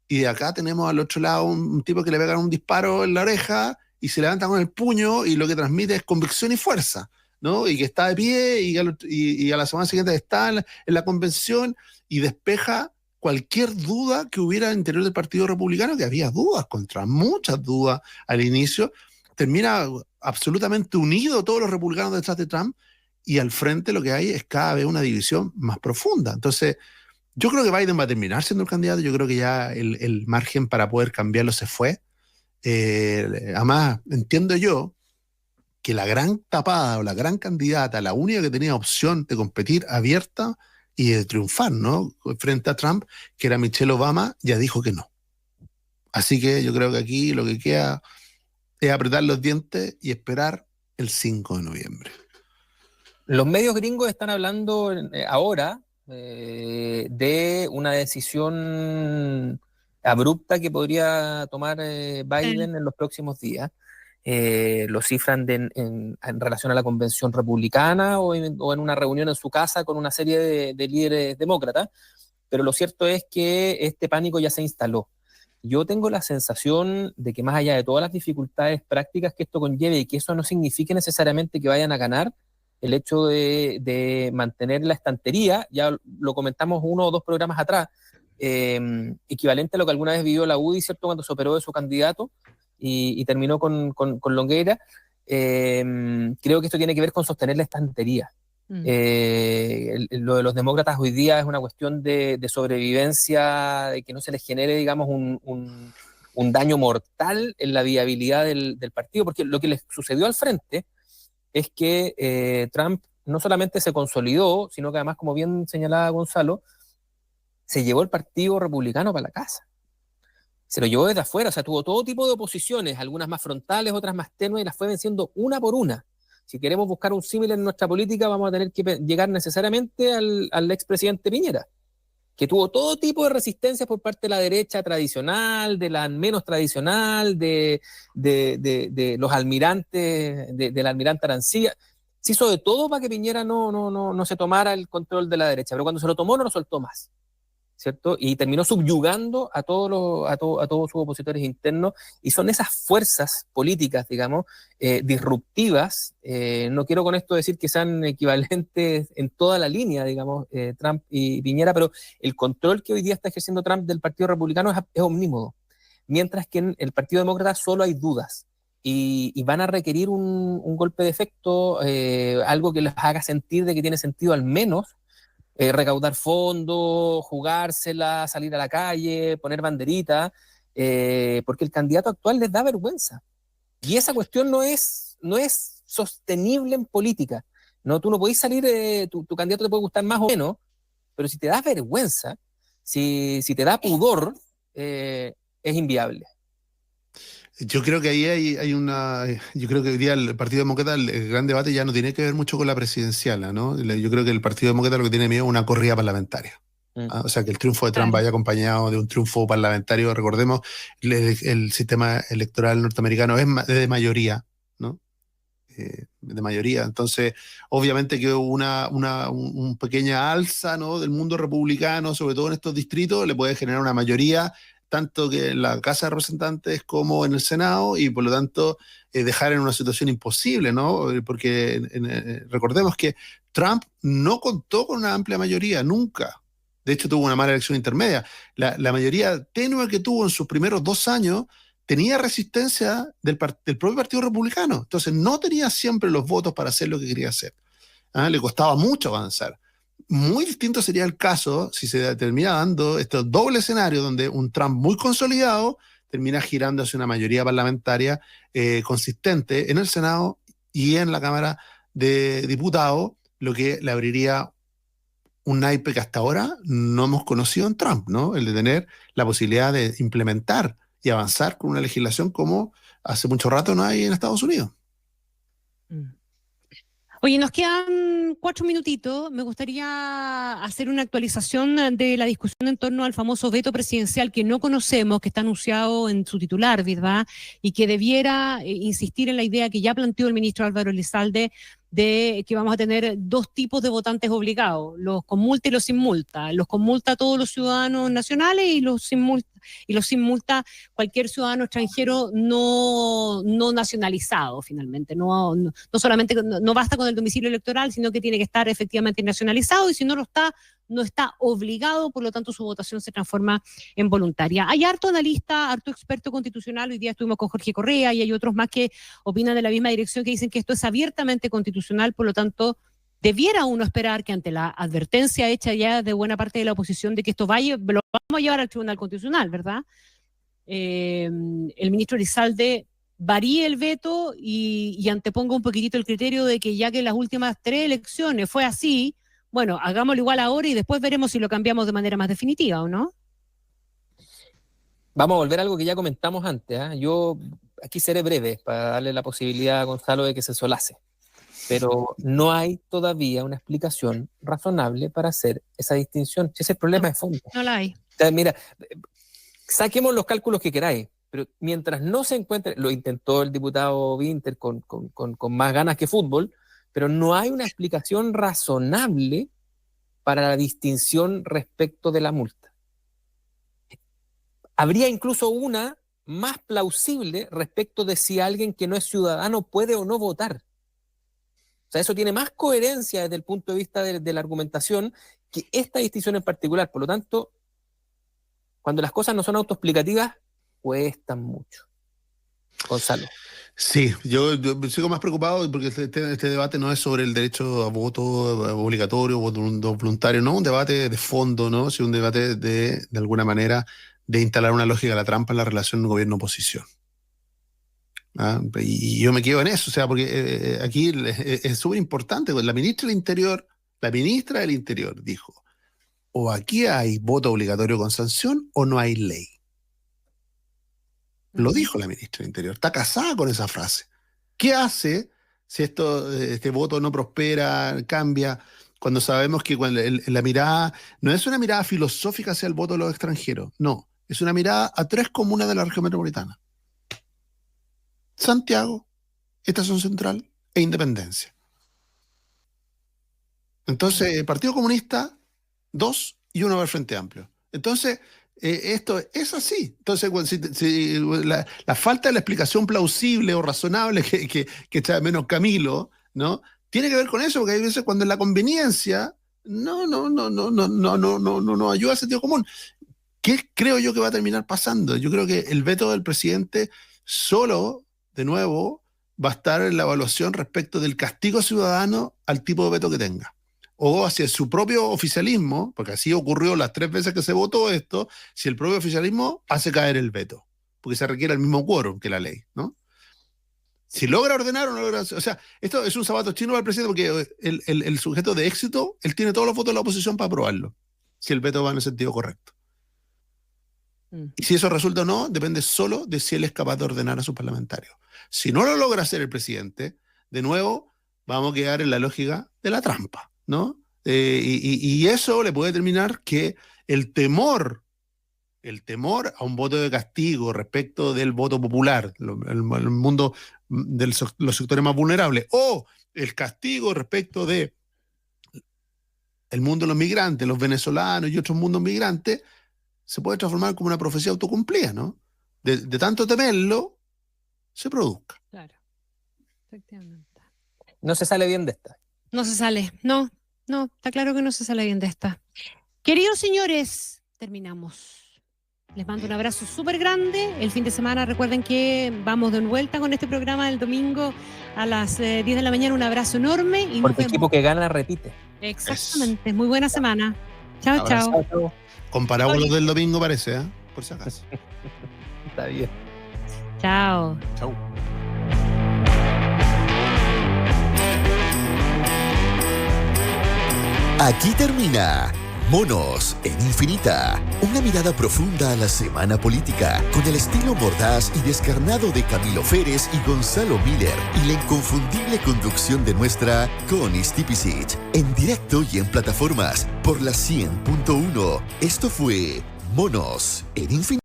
y de acá tenemos al otro lado un tipo que le pegan un disparo en la oreja y se levanta con el puño y lo que transmite es convicción y fuerza, ¿no? Y que está de pie y a la semana siguiente está en la convención y despeja cualquier duda que hubiera al interior del Partido Republicano, que había dudas contra muchas dudas al inicio, termina absolutamente unido todos los republicanos detrás de Trump, y al frente lo que hay es cada vez una división más profunda. Entonces, yo creo que Biden va a terminar siendo el candidato, yo creo que ya el margen para poder cambiarlo se fue. Además, entiendo yo que la gran tapada o la gran candidata, la única que tenía opción de competir abierta y de triunfar, ¿no?, frente a Trump, que era Michelle Obama, ya dijo que no. Así que yo creo que aquí lo que queda es apretar los dientes y esperar el 5 de noviembre.
Los medios gringos están hablando ahora de una decisión abrupta que podría tomar Biden en los próximos días. Lo cifran en relación a la convención republicana o en una reunión en su casa con una serie de líderes demócratas, pero lo cierto es que este pánico ya se instaló. Yo tengo la sensación de que más allá de todas las dificultades prácticas que esto conlleve y que eso no signifique necesariamente que vayan a ganar, el hecho de mantener la estantería, ya lo comentamos 1 o 2 programas atrás, equivalente a lo que alguna vez vivió la UDI, ¿cierto?, cuando se operó de su candidato y terminó con Longueira. Creo que esto tiene que ver con sostener la estantería. Lo de los demócratas hoy día es una cuestión de sobrevivencia, de que no se les genere, digamos, un daño mortal en la viabilidad del partido, porque lo que les sucedió al frente es que Trump no solamente se consolidó, sino que además, como bien señalaba Gonzalo, se llevó el Partido Republicano para la casa. Se lo llevó desde afuera, o sea, tuvo todo tipo de oposiciones, algunas más frontales, otras más tenues, y las fue venciendo una por una. Si queremos buscar un símil en nuestra política, vamos a tener que llegar necesariamente al expresidente Piñera, que tuvo todo tipo de resistencias por parte de la derecha tradicional, de la menos tradicional, de los almirantes, del almirante Arancibia. Se hizo de todo para que Piñera no se tomara el control de la derecha, pero cuando se lo tomó no lo soltó más, ¿cierto? Y terminó subyugando a todos sus opositores internos, y son esas fuerzas políticas, digamos, disruptivas. No quiero con esto decir que sean equivalentes en toda la línea, digamos, Trump y Piñera, pero el control que hoy día está ejerciendo Trump del Partido Republicano es omnímodo, mientras que en el Partido Demócrata solo hay dudas, y van a requerir un golpe de efecto, algo que les haga sentir de que tiene sentido al menos recaudar fondos, jugársela, salir a la calle, poner banderita, porque el candidato actual les da vergüenza. Y esa cuestión no es sostenible en política. No, tú no podés salir, tu candidato te puede gustar más o menos, pero si te da vergüenza, si te da pudor, es inviable.
Yo creo que ahí yo creo que hoy día el Partido Demócrata, el gran debate ya no tiene que ver mucho con la presidencial, ¿no? Yo creo que el Partido Demócrata lo que tiene miedo es una corrida parlamentaria. O sea, que el triunfo de Trump vaya acompañado de un triunfo parlamentario. Recordemos, el sistema electoral norteamericano es de mayoría, ¿no? De mayoría. Entonces, obviamente que una pequeña alza, ¿no?, del mundo republicano, sobre todo en estos distritos, le puede generar una mayoría tanto que en la Casa de Representantes como en el Senado, y por lo tanto dejar en una situación imposible, ¿no? Porque recordemos que Trump no contó con una amplia mayoría, nunca. De hecho, tuvo una mala elección intermedia. La mayoría tenue que tuvo en sus primeros 2 años tenía resistencia del propio Partido Republicano. Entonces no tenía siempre los votos para hacer lo que quería hacer. Le costaba mucho avanzar. Muy distinto sería el caso si se termina dando este doble escenario donde un Trump muy consolidado termina girando hacia una mayoría parlamentaria consistente en el Senado y en la Cámara de Diputados, lo que le abriría un naipe que hasta ahora no hemos conocido en Trump, ¿no? El de tener la posibilidad de implementar y avanzar con una legislación como hace mucho rato no hay en Estados Unidos.
Oye, nos quedan 4 minutitos. Me gustaría hacer una actualización de la discusión en torno al famoso veto presidencial que no conocemos, que está anunciado en su titular, ¿verdad? Y que debiera insistir en la idea que ya planteó el ministro Álvaro Elizalde de que vamos a tener 2 tipos de votantes obligados, los con multa y los sin multa. Los con multa todos los ciudadanos nacionales y los sin multa cualquier ciudadano extranjero no nacionalizado finalmente. No solamente no basta con el domicilio electoral, sino que tiene que estar efectivamente nacionalizado, y si no lo está, no está obligado, por lo tanto su votación se transforma en voluntaria. Hay harto analista, harto experto constitucional, hoy día estuvimos con Jorge Correa y hay otros más que opinan de la misma dirección, que dicen que esto es abiertamente constitucional, por lo tanto debiera uno esperar que ante la advertencia hecha ya de buena parte de la oposición de que esto lo vamos a llevar al Tribunal Constitucional, ¿verdad? El ministro Elizalde varíe el veto y anteponga un poquitito el criterio de que ya que las últimas 3 elecciones fue así, bueno, hagámoslo igual ahora y después veremos si lo cambiamos de manera más definitiva o no.
Vamos a volver a algo que ya comentamos antes, ¿eh? Yo aquí seré breve para darle la posibilidad a Gonzalo de que se solace, pero no hay todavía una explicación razonable para hacer esa distinción. Ese es el problema de fondo.
No la hay.
O sea, mira, saquemos los cálculos que queráis, pero mientras no se encuentre, lo intentó el diputado Winter con más ganas que fútbol, pero no hay una explicación razonable para la distinción respecto de la multa. Habría incluso una más plausible respecto de si alguien que no es ciudadano puede o no votar. O sea, eso tiene más coherencia desde el punto de vista de la argumentación que esta distinción en particular. Por lo tanto, cuando las cosas no son autoexplicativas, cuestan mucho. Gonzalo.
Sí, yo sigo más preocupado porque este debate no es sobre el derecho a voto obligatorio, voto voluntario, no un debate de fondo, ¿no? Sino un debate de alguna manera de instalar una lógica de la trampa en la relación gobierno-oposición. ¿Ah? Y yo me quedo en eso, o sea, porque aquí es súper importante. La ministra del Interior dijo, o aquí hay voto obligatorio con sanción o no hay ley. Lo dijo la ministra del Interior, está casada con esa frase. ¿Qué hace si este voto no prospera, cambia, cuando sabemos que la mirada no es una mirada filosófica hacia el voto de los extranjeros? No, es una mirada a 3 comunas de la región metropolitana: Santiago, Estación Central e Independencia. Entonces, el Partido Comunista, 2 y 1 va al Frente Amplio. Entonces, esto es así. Entonces, si la falta de la explicación plausible o razonable que echa de menos Camilo, ¿no? Tiene que ver con eso, porque hay veces cuando en la conveniencia no ayuda al sentido común. ¿Qué creo yo que va a terminar pasando? Yo creo que el veto del presidente solo, de nuevo, va a estar en la evaluación respecto del castigo ciudadano al tipo de veto que tenga. O hacia su propio oficialismo, porque así ocurrió las 3 veces que se votó esto, si el propio oficialismo hace caer el veto, porque se requiere el mismo quórum que la ley, ¿no? Si logra ordenar o no logra... O sea, esto es un zapato chino para el presidente, porque el sujeto de éxito, él tiene todos los votos de la oposición para aprobarlo, si el veto va en el sentido correcto. Y si eso resulta o no, depende solo de si él es capaz de ordenar a sus parlamentarios. Si no lo logra hacer el presidente, de nuevo, vamos a quedar en la lógica de la trampa, ¿no? Y eso le puede determinar que el temor a un voto de castigo respecto del voto popular, el mundo de los sectores más vulnerables, o el castigo respecto de el mundo de los migrantes, los venezolanos y otros mundos migrantes, se puede transformar como una profecía autocumplida, ¿no? De tanto temerlo, se produzca.
Claro, efectivamente.
No se sale bien de esta.
No se sale, no, está claro que no se sale bien de esta. Queridos señores, terminamos. Les mando un abrazo súper grande. El fin de semana, recuerden que vamos de vuelta con este programa el domingo a las 10 de la mañana. Un abrazo enorme. Y
porque el equipo que gana repite.
Exactamente. Muy buena semana. Chao, chao.
Con parábolas del domingo parece, ¿eh? Por si acaso.
Está bien.
Chao.
Chao.
Aquí termina Monos en Infinita. Una mirada profunda a la semana política, con el estilo mordaz y descarnado de Camilo Férez y Gonzalo Miller, y la inconfundible conducción de nuestra Connie Stipicic, en directo y en plataformas por la 100.1. Esto fue Monos en Infinita.